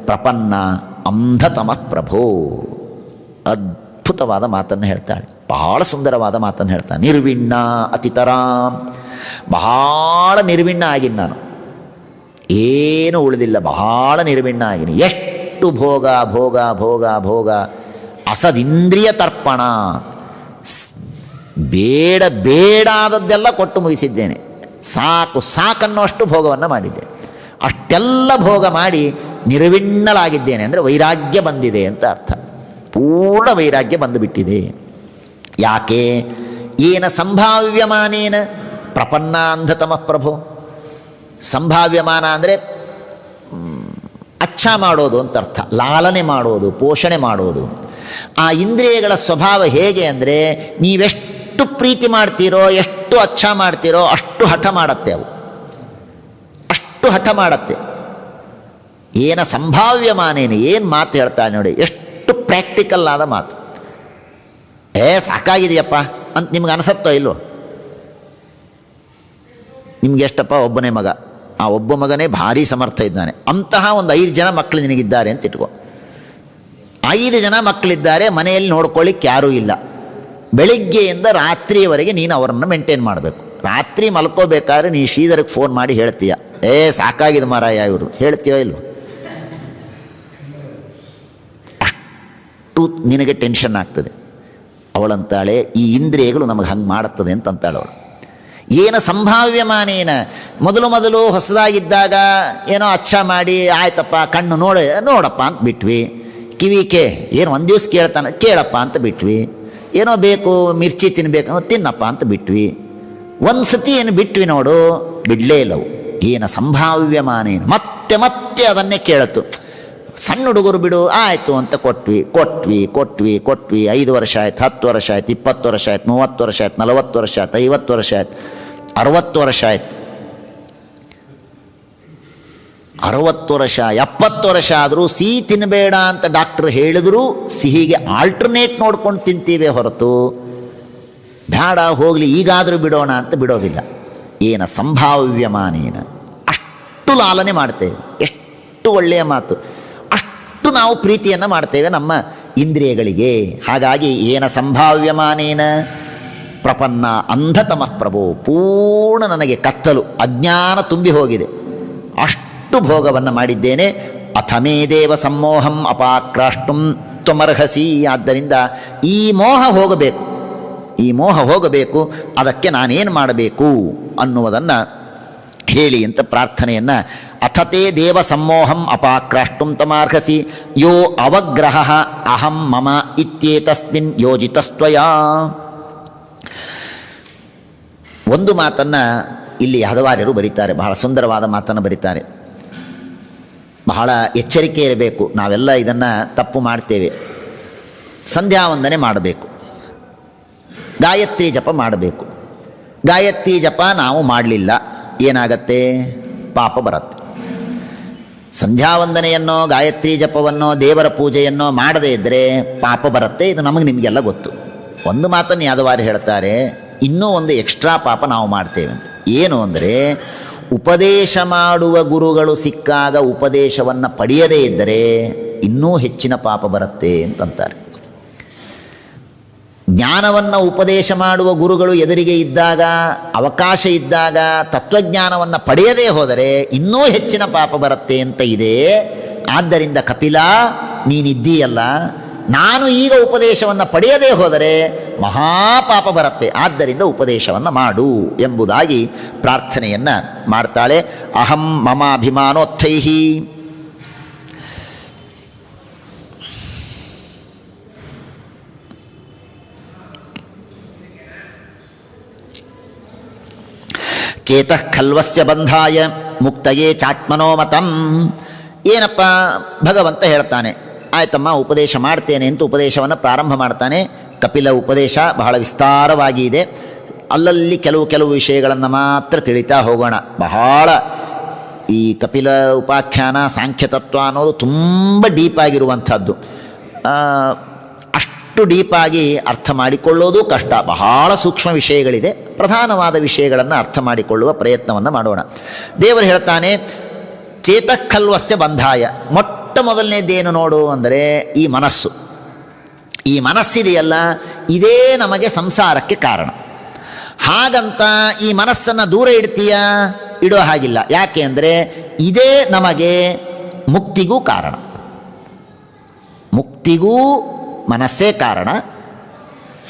ಪ್ರಪನ್ನ ಅಂಧತಮಃ ಪ್ರಭೋ. ಅದ್ಭುತವಾದ ಮಾತನ್ನು ಹೇಳ್ತಾಳೆ, ಬಹಳ ಸುಂದರವಾದ ಮಾತನ್ನು ಹೇಳ್ತಾಳೆ. ನಿರ್ವಿಣ್ಣ ಅತಿತರಾಂ, ಬಹಳ ನಿರ್ವಿಣ್ಣ ಆಗಿನಿ ನಾನು, ಏನು ಉಳಿದಿಲ್ಲ, ಬಹಳ ನಿರ್ವಿಣ್ಣ ಆಗಿನಿ. ಎಷ್ಟು ಭೋಗ ಭೋಗ ಭೋಗ ಭೋಗ, ಅಸದಿಂದ್ರಿಯ ತರ್ಪಣ, ಬೇಡ ಬೇಡಾದದ್ದೆಲ್ಲ ಕೊಟ್ಟು ಮುಗಿಸಿದ್ದೇನೆ, ಸಾಕು ಸಾಕನ್ನುವಷ್ಟು ಭೋಗವನ್ನು ಮಾಡಿದ್ದೆ. ಅಷ್ಟೆಲ್ಲ ಭೋಗ ಮಾಡಿ ನಿರ್ವಿಣ್ಣಳಾಗಿದ್ದೇನೆ ಅಂದರೆ ವೈರಾಗ್ಯ ಬಂದಿದೆ ಅಂತ ಅರ್ಥ. ಪೂರ್ಣ ವೈರಾಗ್ಯ ಬಂದುಬಿಟ್ಟಿದೆ. ಯಾಕೆ? ಏನ ಸಂಭಾವ್ಯಮಾನೇನ ಪ್ರಪನ್ನ ಅಂಧತಮಃ ಪ್ರಭೋ. ಸಂಭಾವ್ಯಮಾನ ಅಂದರೆ ಅಚ್ಚ ಮಾಡೋದು ಅಂತ ಅರ್ಥ, ಲಾಲನೆ ಮಾಡೋದು, ಪೋಷಣೆ ಮಾಡೋದು. ಆ ಇಂದ್ರಿಯಗಳ ಸ್ವಭಾವ ಹೇಗೆ ಅಂದರೆ, ನೀವೆಷ್ಟು ಪ್ರೀತಿ ಮಾಡ್ತೀರೋ, ಎಷ್ಟು ಅಚ್ಚ ಮಾಡ್ತೀರೋ ಅಷ್ಟು ಹಠ ಮಾಡತ್ತೆ ಅವು, ಅಷ್ಟು ಹಠ ಮಾಡತ್ತೆ. ಏನ ಸಂಭಾವ್ಯಮಾನೇನು, ಏನು ಮಾತು ಹೇಳ್ತಾಳೆ ನೋಡಿ, ಎಷ್ಟು ಪ್ರಾಕ್ಟಿಕಲ್ ಆದ ಮಾತು. ಸಾಕಾಗಿದೆಯಪ್ಪ ಅಂತ ನಿಮ್ಗೆ ಅನಿಸತ್ತೋ ಇಲ್ಲೋ? ನಿಮ್ಗೆ ಎಷ್ಟಪ್ಪ? ಒಬ್ಬನೇ ಮಗ, ಆ ಒಬ್ಬ ಮಗನೇ ಭಾರಿ ಸಮರ್ಥ ಇದ್ದಾನೆ, ಅಂತಹ ಒಂದು 5 ಜನ ಮಕ್ಕಳು ನಿನಗಿದ್ದಾರೆ ಅಂತ ಇಟ್ಕೋ. 5 ಜನ ಮಕ್ಕಳಿದ್ದಾರೆ, ಮನೆಯಲ್ಲಿ ನೋಡ್ಕೊಳ್ಳಿಕ್ಕೆ ಯಾರೂ ಇಲ್ಲ. ಬೆಳಿಗ್ಗೆಯಿಂದ ರಾತ್ರಿಯವರೆಗೆ ನೀನು ಅವರನ್ನು ಮೇಂಟೈನ್ ಮಾಡಬೇಕು. ರಾತ್ರಿ ಮಲ್ಕೋಬೇಕಾದ್ರೆ ನೀ ಶ್ರೀಧರಿಗೆ ಫೋನ್ ಮಾಡಿ ಹೇಳ್ತೀಯ, ಸಾಕಾಗಿದೆ ಮಾರಾಯ ಇವರು, ಹೇಳ್ತೀಯೋ ಇಲ್ವೋ? ಅಷ್ಟು ನಿನಗೆ ಟೆನ್ಷನ್ ಆಗ್ತದೆ. ಅವಳಂತಾಳೆ, ಈ ಇಂದ್ರಿಯಗಳು ನಮಗೆ ಹಂಗೆ ಮಾಡುತ್ತದೆ ಅಂತಂತಾಳೆ ಅವಳು. ಏನ ಸಂಭಾವ್ಯಮಾನೇನ, ಮೊದಲು ಹೊಸದಾಗಿದ್ದಾಗ ಏನೋ ಅಚ್ಚ ಮಾಡಿ ಆಯ್ತಪ್ಪ ಕಣ್ಣು ನೋಡಪ್ಪ ಅಂತ ಬಿಟ್ವಿ, ಕಿವಿಕೆ ಏನು ಒಂದು ದಿವಸ ಕೇಳ್ತಾನೆ ಕೇಳಪ್ಪ ಅಂತ ಬಿಟ್ವಿ, ಏನೋ ಬೇಕು ಮಿರ್ಚಿ ತಿನ್ನಬೇಕು ತಿನ್ನಪ್ಪ ಅಂತ ಬಿಟ್ವಿ. ಒಂದು ಸತಿ ಏನು ಬಿಟ್ವಿ ನೋಡು, ಬಿಡಲೇ ಇಲ್ಲವು. ಏನ ಸಂಭಾವ್ಯಮಾನೇನ, ಮತ್ತೆ ಮತ್ತೆ ಅದನ್ನೇ ಕೇಳತ್ತು. ಸಣ್ಣ ಹುಡುಗರು ಬಿಡು ಆಯಿತು ಅಂತ ಕೊಟ್ವಿ 5 ವರ್ಷ ಆಯ್ತು, 10 ವರ್ಷ ಆಯ್ತು, 20 ವರ್ಷ ಆಯ್ತು, 30 ವರ್ಷ ಆಯ್ತು, 40 ವರ್ಷ ಆಯ್ತು, 50 ವರ್ಷ ಆಯ್ತು, 60 ವರ್ಷ ಆಯ್ತು, 60 ವರ್ಷ 70 ವರ್ಷ ಆದರೂ ಸಿಹಿ ತಿನ್ನಬೇಡ ಅಂತ ಡಾಕ್ಟ್ರ್ ಹೇಳಿದ್ರು ಸಿಹಿಗೆ ಆಲ್ಟರ್ನೇಟ್ ನೋಡ್ಕೊಂಡು ತಿಂತೀವಿ ಹೊರತು ಬೇಡ ಹೋಗಲಿ ಈಗಾದರೂ ಬಿಡೋಣ ಅಂತ ಬಿಡೋದಿಲ್ಲ. ಏನ ಸಂಭಾವ್ಯಮಾನೇನ, ಅಷ್ಟು ಲಾಲನೆ ಮಾಡ್ತೇವೆ. ಎಷ್ಟು ಒಳ್ಳೆಯ ಮಾತು! ಅಷ್ಟು ನಾವು ಪ್ರೀತಿಯನ್ನು ಮಾಡ್ತೇವೆ ನಮ್ಮ ಇಂದ್ರಿಯಗಳಿಗೆ. ಹಾಗಾಗಿ ಏನ ಸಂಭಾವ್ಯಮಾನೇನ ಪ್ರಪನ್ನ ಅಂಧತಮಃ ಪ್ರಭೋ, ಪೂರ್ಣ ನನಗೆ ಕತ್ತಲು ಅಜ್ಞಾನ ತುಂಬಿ ಹೋಗಿದೆ, ಅಷ್ಟು ಭೋಗವನ್ನು ಮಾಡಿದ್ದೇನೆ. ಅಥಮೇ ದೇವ ಸಮ್ಮೋಹಂ ಅಪಾಕ್ರಾಷ್ಟುಂ ತ್ವಮರ್ಹಸಿ. ಆದ್ದರಿಂದ ಈ ಮೋಹ ಹೋಗಬೇಕು, ಈ ಮೋಹ ಹೋಗಬೇಕು, ಅದಕ್ಕೆ ನಾನೇನು ಮಾಡಬೇಕು ಅನ್ನುವುದನ್ನು ಹೇಳಿ ಅಂತ ಪ್ರಾರ್ಥನೆಯನ್ನು. ಅಥತೆ ದೇವ ಸಮ್ಮೋಹಂ ಅಪಾಕ್ರಾಷ್ಟುಂ ತಮಾರ್ಹಸಿ ಯೋ ಅವಗ್ರಹ ಅಹಂ ಮಮ ಇತ್ಯೇತಸ್ಮಿನ್ ಯೋಜಿತಸ್ತ್ವಯಾ. ಒಂದು ಮಾತನ್ನು ಇಲ್ಲಿ ಹದವಾರ್ಯರು ಬರೀತಾರೆ, ಬಹಳ ಸುಂದರವಾದ ಮಾತನ್ನು ಬರೀತಾರೆ. ಬಹಳ ಎಚ್ಚರಿಕೆ ಇರಬೇಕು, ನಾವೆಲ್ಲ ಇದನ್ನು ತಪ್ಪು ಮಾಡ್ತೇವೆ. ಸಂಧ್ಯಾ ವಂದನೆ ಮಾಡಬೇಕು, ಗಾಯತ್ರಿ ಜಪ ಮಾಡಬೇಕು. ಗಾಯತ್ರಿ ಜಪ ನಾವು ಮಾಡಲಿಲ್ಲ, ಏನಾಗತ್ತೆ? ಪಾಪ ಬರುತ್ತೆ. ಸಂಧ್ಯಾ ವಂದನೆಯನ್ನೋ ಗಾಯತ್ರಿ ಜಪವನ್ನೋ ದೇವರ ಪೂಜೆಯನ್ನೋ ಮಾಡದೇ ಇದ್ದರೆ ಪಾಪ ಬರುತ್ತೆ. ಇದು ನಮಗೆ ನಿಮಗೆಲ್ಲ ಗೊತ್ತು. ಒಂದು ಮಾತನ್ನು ಯಾದವಾರಿ ಹೇಳ್ತಾರೆ, ಇನ್ನೂ ಒಂದು ಎಕ್ಸ್ಟ್ರಾ ಪಾಪ ನಾವು ಮಾಡ್ತೇವೆ ಅಂತ. ಏನು ಅಂದರೆ, ಉಪದೇಶ ಮಾಡುವ ಗುರುಗಳು ಸಿಕ್ಕಾಗ ಉಪದೇಶವನ್ನು ಪಡೆಯದೇ ಇದ್ದರೆ ಇನ್ನೂ ಹೆಚ್ಚಿನ ಪಾಪ ಬರುತ್ತೆ ಅಂತಂತಾರೆ. ಜ್ಞಾನವನ್ನು ಉಪದೇಶ ಮಾಡುವ ಗುರುಗಳು ಎದುರಿಗೆ ಇದ್ದಾಗ, ಅವಕಾಶ ಇದ್ದಾಗ ತತ್ವಜ್ಞಾನವನ್ನು ಪಡೆಯದೇ ಹೋದರೆ ಇನ್ನೂ ಹೆಚ್ಚಿನ ಪಾಪ ಬರುತ್ತೆ ಅಂತ ಇದೆ. ಆದ್ದರಿಂದ ಕಪಿಲ, ನೀನಿದ್ದೀಯಲ್ಲ, ನಾನು ಈಗ ಉಪದೇಶವನ್ನು ಪಡೆಯದೇ ಹೋದರೆ ಮಹಾಪಾಪ ಬರುತ್ತೆ, ಆದ್ದರಿಂದ ಉಪದೇಶವನ್ನು ಮಾಡು ಎಂಬುದಾಗಿ ಪ್ರಾರ್ಥನೆಯನ್ನು ಮಾಡ್ತಾಳೆ. ಅಹಂ ಮಮಾಭಿಮಾನೋತ್ಥೈಹಿ. ಚೇತಃ ಖಲ್ವಸ್ಯ ಬಂಧಾಯ ಮುಕ್ತಯೇ ಚಾತ್ಮನೋಮತಂ. ಏನಪ್ಪ ಭಗವಂತ ಹೇಳ್ತಾನೆ, ಆಯ್ತಮ್ಮ ಉಪದೇಶ ಮಾಡ್ತೇನೆ ಅಂತ ಉಪದೇಶವನ್ನು ಪ್ರಾರಂಭ ಮಾಡ್ತಾನೆ. ಕಪಿಲ ಉಪದೇಶ ಬಹಳ ವಿಸ್ತಾರವಾಗಿ ಇದೆ, ಅಲ್ಲಲ್ಲಿ ಕೆಲವು ವಿಷಯಗಳನ್ನು ಮಾತ್ರ ತಿಳಿತಾ ಹೋಗೋಣ. ಬಹಳ ಈ ಕಪಿಲ ಉಪಾಖ್ಯಾನ ಸಾಂಖ್ಯತತ್ವ ಅನ್ನೋದು ತುಂಬ ಡೀಪಾಗಿರುವಂಥದ್ದು. ಅಷ್ಟು ಡೀಪಾಗಿ ಅರ್ಥ ಮಾಡಿಕೊಳ್ಳೋದು ಕಷ್ಟ, ಬಹಳ ಸೂಕ್ಷ್ಮ ವಿಷಯಗಳಿದೆ. ಪ್ರಧಾನವಾದ ವಿಷಯಗಳನ್ನು ಅರ್ಥ ಮಾಡಿಕೊಳ್ಳುವ ಪ್ರಯತ್ನವನ್ನು ಮಾಡೋಣ. ದೇವರು ಹೇಳ್ತಾನೆ, ಚೇತಃಖಲ್ವಸ್ಯ ಬಂಧಾಯ, ಮೊಟ್ಟ ಮೊಟ್ಟ ಮೊದಲನೇದ್ದೇನು ನೋಡು ಅಂದರೆ ಈ ಮನಸ್ಸು. ಈ ಮನಸ್ಸಿದೆಯಲ್ಲ, ಇದೇ ನಮಗೆ ಸಂಸಾರಕ್ಕೆ ಕಾರಣ. ಹಾಗಂತ ಈ ಮನಸ್ಸನ್ನು ದೂರ ಇಡ್ತೀಯ? ಇಡೋ ಹಾಗಿಲ್ಲ. ಯಾಕೆ ಅಂದರೆ ಇದೇ ನಮಗೆ ಮುಕ್ತಿಗೂ ಕಾರಣ. ಮುಕ್ತಿಗೂ ಮನಸ್ಸೇ ಕಾರಣ,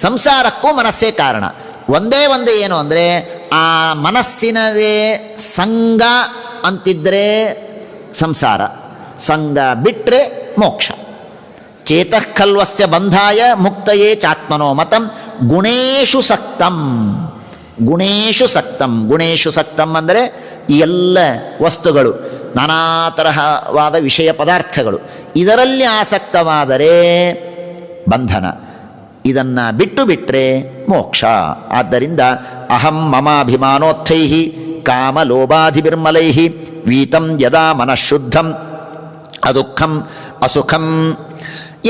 ಸಂಸಾರಕ್ಕೂ ಮನಸ್ಸೇ ಕಾರಣ. ಒಂದೇ ಒಂದು ಏನು ಅಂದರೆ ಆ ಮನಸ್ಸಿನದೇ ಸಂಗ ಅಂತಿದ್ದರೆ ಸಂಸಾರ, ಸಂಗ ಬಿಟ್ಟರೆ ಮೋಕ್ಷ. ಚೇತಃ ಖಲ್ವಸ್ಯ ಬಂಧಾಯ ಮುಕ್ತಯೇ ಚಾತ್ಮನೋ ಮತಂ ಗುಣೇಶು ಸಕ್ತಂ. ಗುಣೇಶು ಸಕ್ತಂ, ಗುಣೇಶು ಸಕ್ತಂ ಅಂದರೆ ಈ ಎಲ್ಲ ವಸ್ತುಗಳು, ನಾನಾ ತರಹವಾದ ವಿಷಯ ಪದಾರ್ಥಗಳು, ಇದರಲ್ಲಿ ಆಸಕ್ತವಾದರೆ ಬಂಧನ, ಇದನ್ನು ಬಿಟ್ಟು ಬಿಟ್ಟರೆ ಮೋಕ್ಷ. ಆದ್ದರಿಂದ ಅಹಂ ಮಮಾಭಿಮಾನೋತ್ಥೈ ಕಾಮಲೋಭಾಧಿಬಿರ್ಮಲೈ ವೀತಂ ಯದಾ ಮನಃಶುದ್ಧಂ ಅದುಃಖಂ ಅಸುಖಂ.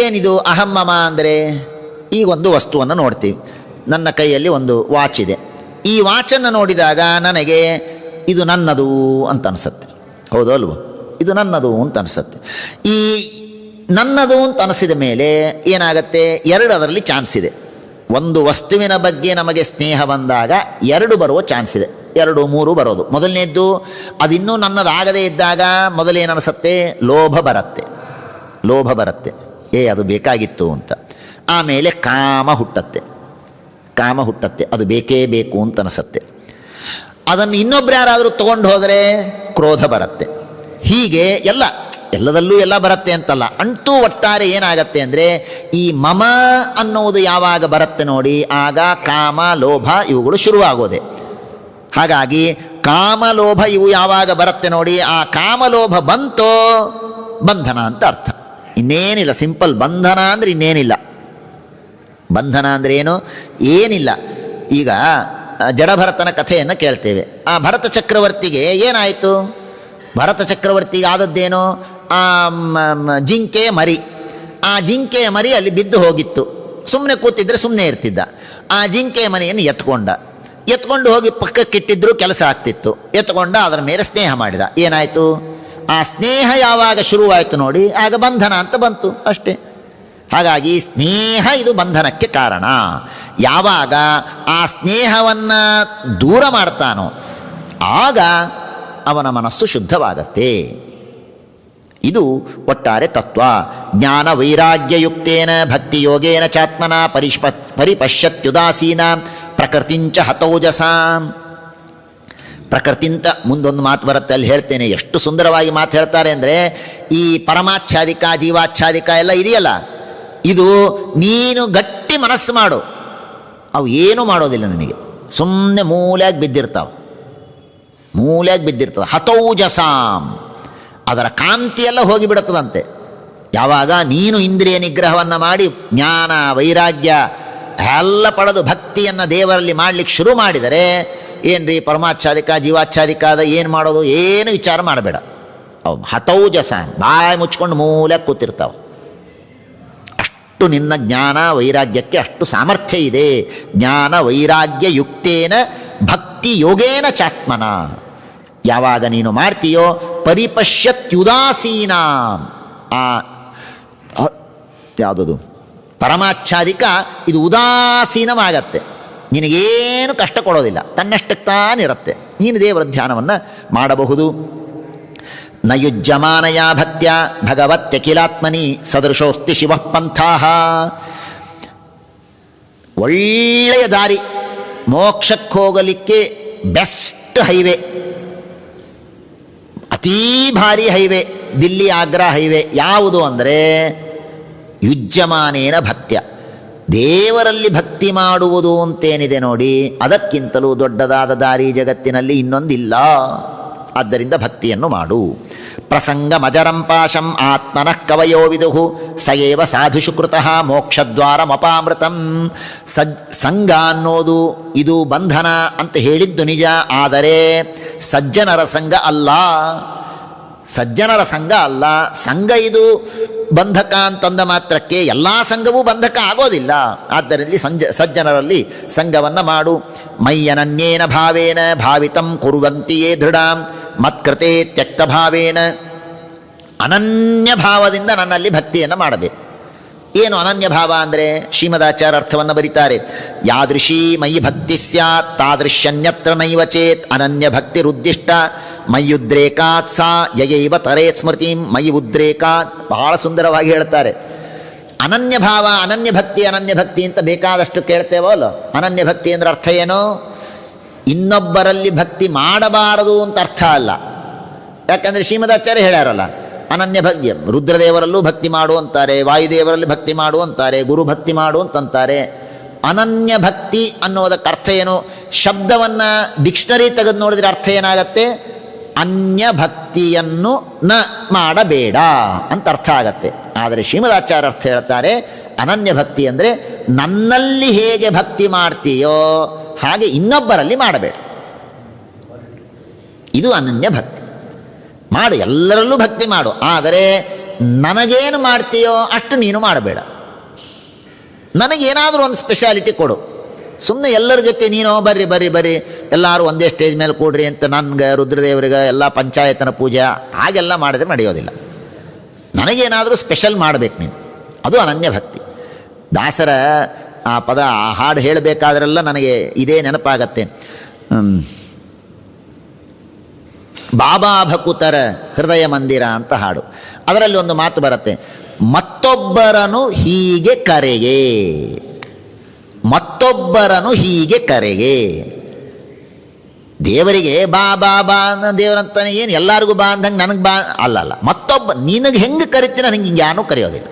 ಏನಿದು ಅಹಂ ಮಮ ಅಂದರೆ? ಈಗೊಂದು ವಸ್ತುವನ್ನು ನೋಡ್ತೀವಿ. ನನ್ನ ಕೈಯಲ್ಲಿ ಒಂದು ವಾಚ್ ಇದೆ. ಈ ವಾಚನ್ನು ನೋಡಿದಾಗ ನನಗೆ ಇದು ನನ್ನದು ಅಂತ ಅನಿಸುತ್ತೆ. ಹೌದು ಅಲ್ವೋ? ಇದು ನನ್ನದು ಅಂತ ಅನಿಸುತ್ತೆ. ಈ ನನ್ನದು ಅಂತ ಅನಿಸಿದ ಮೇಲೆ ಏನಾಗತ್ತೆ? ಎರಡು ಅದರಲ್ಲಿ ಚಾನ್ಸ್ ಇದೆ. ಒಂದು ವಸ್ತುವಿನ ಬಗ್ಗೆ ನಮಗೆ ಸ್ನೇಹ ಬಂದಾಗ ಎರಡು ಬರುವ ಚಾನ್ಸ್ ಇದೆ, 2, 3 ಬರೋದು. ಮೊದಲನೇದ್ದು ಅದಿನ್ನೂ ನನ್ನದಾಗದೇ ಇದ್ದಾಗ ಮೊದಲೇನನಿಸುತ್ತೆ? ಲೋಭ ಬರುತ್ತೆ. ಲೋಭ ಬರುತ್ತೆ, ಅದು ಬೇಕಾಗಿತ್ತು ಅಂತ. ಆಮೇಲೆ ಕಾಮ ಹುಟ್ಟತ್ತೆ. ಕಾಮ ಹುಟ್ಟತ್ತೆ, ಅದು ಬೇಕೇ ಬೇಕು ಅಂತ ಅನಿಸುತ್ತೆ. ಅದನ್ನು ಇನ್ನೊಬ್ರು ಯಾರಾದರೂ ತೊಗೊಂಡು ಹೋದರೆ ಕ್ರೋಧ ಬರುತ್ತೆ. ಹೀಗೆ ಎಲ್ಲದಲ್ಲೂ ಎಲ್ಲ ಬರುತ್ತೆ ಅಂತಲ್ಲ, ಅಂತೂ ಒಟ್ಟಾರೆ ಏನಾಗತ್ತೆ ಅಂದರೆ ಈ ಮಮ ಅನ್ನೋದು ಯಾವಾಗ ಬರುತ್ತೆ ನೋಡಿ, ಆಗ ಕಾಮ ಲೋಭ ಇವುಗಳು ಶುರುವಾಗೋದೆ. ಹಾಗಾಗಿ ಕಾಮಲೋಭ ಇವು ಯಾವಾಗ ಬರುತ್ತೆ ನೋಡಿ, ಆ ಕಾಮಲೋಭ ಬಂತೋ ಬಂಧನ ಅಂತ ಅರ್ಥ. ಇನ್ನೇನಿಲ್ಲ, ಸಿಂಪಲ್. ಬಂಧನ ಅಂದರೆ ಇನ್ನೇನಿಲ್ಲ. ಬಂಧನ ಅಂದರೆ ಏನು? ಏನಿಲ್ಲ. ಈಗ ಜಡಭರತನ ಕಥೆಯನ್ನು ಕೇಳ್ತೇವೆ. ಆ ಭರತ ಚಕ್ರವರ್ತಿಗೆ ಏನಾಯಿತು? ಭರತ ಚಕ್ರವರ್ತಿಗೆ ಆದದ್ದೇನು? ಆ ಜಿಂಕೆ ಮರಿ. ಆ ಜಿಂಕೆಯ ಮರಿ ಅಲ್ಲಿ ಬಿದ್ದು ಹೋಗಿತ್ತು. ಸುಮ್ಮನೆ ಕೂತಿದ್ರೆ ಸುಮ್ಮನೆ ಇರ್ತಿದ್ದ. ಆ ಜಿಂಕೆಯ ಮರಿಯನ್ನು ಎತ್ಕೊಂಡು ಹೋಗಿ ಪಕ್ಕಕ್ಕಿಟ್ಟಿದ್ರೂ ಕೆಲಸ ಆಗ್ತಿತ್ತು. ಎತ್ಕೊಂಡ ಅದರ ಮೇಲೆ ಸ್ನೇಹ ಮಾಡಿದ. ಏನಾಯಿತು? ಆ ಸ್ನೇಹ ಯಾವಾಗ ಶುರುವಾಯಿತು ನೋಡಿ, ಆಗ ಬಂಧನ ಅಂತ ಬಂತು ಅಷ್ಟೇ. ಹಾಗಾಗಿ ಸ್ನೇಹ ಇದು ಬಂಧನಕ್ಕೆ ಕಾರಣ. ಯಾವಾಗ ಆ ಸ್ನೇಹವನ್ನು ದೂರ ಮಾಡ್ತಾನೋ ಆಗ ಅವನ ಮನಸ್ಸು ಶುದ್ಧವಾಗತ್ತೆ. ಇದು ಒಟ್ಟಾರೆ ತತ್ವ. ಜ್ಞಾನ ವೈರಾಗ್ಯಯುಕ್ತೇನ ಭಕ್ತಿಯೋಗೇನ ಚಾತ್ಮನ ಪರಿಪಶ್ಯತ್ಯುದಾಸೀನ ಪ್ರಕೃತಿಂಚ ಹತೋಜಸ. ಪ್ರಕೃತಿಂತ ಮುಂದೊಂದು ಮಾತು ಬರುತ್ತೆ, ಅಲ್ಲಿ ಹೇಳ್ತೇನೆ. ಎಷ್ಟು ಸುಂದರವಾಗಿ ಮಾತು ಹೇಳ್ತಾರೆ ಅಂದರೆ, ಈ ಪರಮಾಚ್ಛಾದಿಕ ಜೀವಾಚ್ಛಾದಿಕ ಎಲ್ಲ ಇದೆಯಲ್ಲ, ಇದು ನೀನು ಗಟ್ಟಿ ಮನಸ್ಸು ಮಾಡು, ಅವು ಏನೂ ಮಾಡೋದಿಲ್ಲ ನಿನಗೆ. ಸುಮ್ಮನೆ ಮೂಲೆಯಾಗಿ ಬಿದ್ದಿರ್ತಾವೆ. ಹತೌಜಸಾಂ, ಅದರ ಕಾಂತಿಯೆಲ್ಲ ಹೋಗಿಬಿಡುತ್ತದಂತೆ. ಯಾವಾಗ ನೀನು ಇಂದ್ರಿಯ ನಿಗ್ರಹವನ್ನು ಮಾಡಿ ಜ್ಞಾನ ವೈರಾಗ್ಯ ಎಲ್ಲ ಪಡೆದು ಭಕ್ತಿಯನ್ನು ದೇವರಲ್ಲಿ ಮಾಡಲಿಕ್ಕೆ ಶುರು ಮಾಡಿದರೆ, ಏನ್ರಿ ಪರಮಾಚ್ಛಾದಿಕ ಜೀವಾಚ್ಛಾದಿಕಾದ ಏನು ಮಾಡೋದು? ಏನು ವಿಚಾರ ಮಾಡಬೇಡ. ಅವು ಹತೌಜಸಾಂ, ಬಾಯಿ ಮುಚ್ಕೊಂಡು ಮೂಲೆಯಾಗಿ ಕೂತಿರ್ತಾವೆ. ಅಷ್ಟು ನಿನ್ನ ಜ್ಞಾನ ವೈರಾಗ್ಯಕ್ಕೆ ಅಷ್ಟು ಸಾಮರ್ಥ್ಯ ಇದೆ. ಜ್ಞಾನ ವೈರಾಗ್ಯ ಯುಕ್ತೇನ ಭಕ್ತಿ ಯೋಗೇನ ಚಾತ್ಮನ. ಯಾವಾಗ ನೀನು ಮಾಡ್ತೀಯೋ ಪರಿಪಶ್ಯತ್ಯುದಾಸೀನ, ಯಾವುದದು ಪರಮಾಚ್ಛಾದಿಕ, ಇದು ಉದಾಸೀನವಾಗತ್ತೆ. ನಿನಗೇನು ಕಷ್ಟ ಕೊಡೋದಿಲ್ಲ, ತನ್ನಷ್ಟಕ್ಕೆ ತಾನಿರುತ್ತೆ. ನೀನು ದೇವರ ಧ್ಯಾನವನ್ನು ಮಾಡಬಹುದು. ನಯುಜ್ಯಮಾನಯ ಭಕ್ತ್ಯ ಭಗವತ್ಯಖಿಲಾತ್ಮನಿ ಸದೃಶೋಸ್ತಿ ಶಿವಃ ಪಂಥಾಃ. ಒಳ್ಳೆಯ ದಾರಿ, ಮೋಕ್ಷಕ್ಕೆ ಹೋಗಲಿಕ್ಕೆ ಬೆಸ್ಟ್ ಹೈವೇ, ಅತೀ ಭಾರಿ ಹೈವೇ, ದಿಲ್ಲಿ ಆಗ್ರಾ ಹೈವೇ ಯಾವುದು ಅಂದರೆ ಯುಜ್ಯಮಾನೇನ ಭಕ್ತ್ಯ. ದೇವರಲ್ಲಿ ಭಕ್ತಿ ಮಾಡುವುದು ಅಂತೇನಿದೆ ನೋಡಿ, ಅದಕ್ಕಿಂತಲೂ ದೊಡ್ಡದಾದ ದಾರಿ ಜಗತ್ತಿನಲ್ಲಿ ಇನ್ನೊಂದಿಲ್ಲ. ಆದ್ದರಿಂದ ಭಕ್ತಿಯನ್ನು ಮಾಡು. ಪ್ರಸಂಗ ಮಜರಂ ಪಾಶಂ ಆತ್ಮನಃ ಕವಯೋ ವಿದುಹು ಸಯೇವ ಸಾಧುಷು ಕೃತಃ ಮೋಕ್ಷದ್ವಾರಮಪಾಮೃತಂ. ಸಂಘ ಅನ್ನೋದು ಇದು ಬಂಧನ ಅಂತ ಹೇಳಿದ್ದು ನಿಜ, ಆದರೆ ಸಜ್ಜನರ ಸಂಘ ಅಲ್ಲ. ಸಜ್ಜನರ ಸಂಘ ಅಲ್ಲ. ಸಂಘ ಇದು ಬಂಧಕ ಅಂತಂದ ಮಾತ್ರಕ್ಕೆ ಎಲ್ಲ ಸಂಘವೂ ಬಂಧಕ ಆಗೋದಿಲ್ಲ. ಆದ್ದರಿಂದ ಸಜ್ಜನರಲ್ಲಿ ಸಂಘವನ್ನು ಮಾಡು. ಮಯ್ಯನನ್ಯೇನ ಭಾವೇನ ಭಾವಿತಂ ಕುರುವಂತಿಯೇ ದೃಢಾಂ ಮತ್ಕೃತೆ ತ್ಯಕ್ತ ಭಾವೇನ. ಅನನ್ಯ ಭಾವದಿಂದ ನನ್ನಲ್ಲಿ ಭಕ್ತಿಯನ್ನು ಮಾಡಬೇಕು. ಏನು ಅನನ್ಯ ಭಾವ ಅಂದರೆ? ಶ್ರೀಮದಾಚಾರ್ಯ ಅರ್ಥವನ್ನು ಬರೀತಾರೆ. ಯಾದೃಶೀ ಮಯಿ ಭಕ್ತಿ ಸ್ಯಾತ್ ತಾದೃಶ್ಯನ್ಯತ್ರ ನೈವ ಚೇತ್ ಅನನ್ಯ ಭಕ್ತಿರುದ್ದಿಷ್ಟ ಮಯ್ಯುದ್ರೇಕಾತ್ ಸಾ ಯಯೈವ ತರೇತ್ ಸ್ಮೃತಿಂ ಮಯಿ ಉದ್ರೇಕಾತ್. ಬಹಳ ಸುಂದರವಾಗಿ ಹೇಳ್ತಾರೆ. ಅನನ್ಯ ಭಾವ, ಅನನ್ಯ ಭಕ್ತಿ ಅಂತ ಬೇಕಾದಷ್ಟು ಕೇಳ್ತೇವಲ್ಲ. ಅನನ್ಯ ಭಕ್ತಿ ಅಂದರೆ ಅರ್ಥ ಏನು? ಇನ್ನೊಬ್ಬರಲ್ಲಿ ಭಕ್ತಿ ಮಾಡಬಾರದು ಅಂತ ಅರ್ಥ ಅಲ್ಲ. ಯಾಕಂದರೆ ಶ್ರೀಮದಾಚಾರ್ಯ ಹೇಳ್ಯಾರಲ್ಲ, ಅನನ್ಯ ಭಕ್ತಿ ರುದ್ರದೇವರಲ್ಲೂ ಭಕ್ತಿ ಮಾಡು ಅಂತಾರೆ, ವಾಯುದೇವರಲ್ಲಿ ಭಕ್ತಿ ಮಾಡು ಅಂತಾರೆ, ಗುರು ಭಕ್ತಿ ಮಾಡು ಅಂತಂತಾರೆ. ಅನನ್ಯ ಭಕ್ತಿ ಅನ್ನೋದಕ್ಕೆ ಅರ್ಥ ಏನು? ಶಬ್ದವನ್ನು ಡಿಕ್ಷನರಿ ತೆಗೆದು ನೋಡಿದ್ರೆ ಅರ್ಥ ಏನಾಗತ್ತೆ? ಅನ್ಯ ಭಕ್ತಿಯನ್ನು ನ ಮಾಡಬೇಡ ಅಂತ ಅರ್ಥ ಆಗತ್ತೆ. ಆದರೆ ಶ್ರೀಮದಾಚಾರ್ಯ ಅರ್ಥ ಹೇಳ್ತಾರೆ, ಅನನ್ಯ ಭಕ್ತಿ ಅಂದರೆ ನನ್ನಲ್ಲಿ ಹೇಗೆ ಭಕ್ತಿ ಮಾಡ್ತೀಯೋ ಹಾಗೆ ಇನ್ನೊಬ್ಬರಲ್ಲಿ ಮಾಡಬೇಡ. ಇದು ಅನನ್ಯ ಭಕ್ತಿ. ಮಾಡು, ಎಲ್ಲರಲ್ಲೂ ಭಕ್ತಿ ಮಾಡು, ಆದರೆ ನನಗೇನು ಮಾಡ್ತೀಯೋ ಅಷ್ಟು ನೀನು ಮಾಡಬೇಡ. ನನಗೇನಾದರೂ ಒಂದು ಸ್ಪೆಷಾಲಿಟಿ ಕೊಡು. ಸುಮ್ಮನೆ ಎಲ್ಲರ ಜೊತೆ ನೀನು ಬರ್ರಿ ಎಲ್ಲರೂ ಒಂದೇ ಸ್ಟೇಜ್ ಮೇಲೆ ಕೂಡ್ರಿ ಅಂತ ನನಗೆ ರುದ್ರದೇವರಿಗೆ ಎಲ್ಲ ಪಂಚಾಯತನ ಪೂಜೆ ಹಾಗೆಲ್ಲ ಮಾಡಿದ್ರೆ ನಡೆಯೋದಿಲ್ಲ. ನನಗೇನಾದರೂ ಸ್ಪೆಷಲ್ ಮಾಡಬೇಕು ನೀನು. ಅದು ಅನನ್ಯ ಭಕ್ತಿ. ದಾಸರ ಆ ಪದ, ಆ ಹಾಡು ಹೇಳಬೇಕಾದ್ರೆಲ್ಲ ನನಗೆ ಇದೇ ನೆನಪಾಗತ್ತೆ. ಬಾಬಾ ಭಕುತರ ಹೃದಯ ಮಂದಿರ ಅಂತ ಹಾಡು. ಅದರಲ್ಲಿ ಒಂದು ಮಾತು ಬರುತ್ತೆ, ಮತ್ತೊಬ್ಬರನು ಹೀಗೆ ಕರೆಗೆ, ಮತ್ತೊಬ್ಬರನು ಹೀಗೆ ಕರೆಗೆ. ದೇವರಿಗೆ ಬಾ ಬಾ ಬಾ ದೇವರಂತಾನೆ ಏನು ಎಲ್ಲರಿಗೂ ಬಾ ಅಂದಂಗೆ ನನಗೆ ಬಾ ಅಲ್ಲಲ್ಲ. ಮತ್ತೊಬ್ಬ ನಿನಗೆ ಹೆಂಗೆ ಕರಿತೀನಿ ನನಗೆ ಹಿಂಗೆ ಯಾರೂ ಕರೆಯೋದಿಲ್ಲ.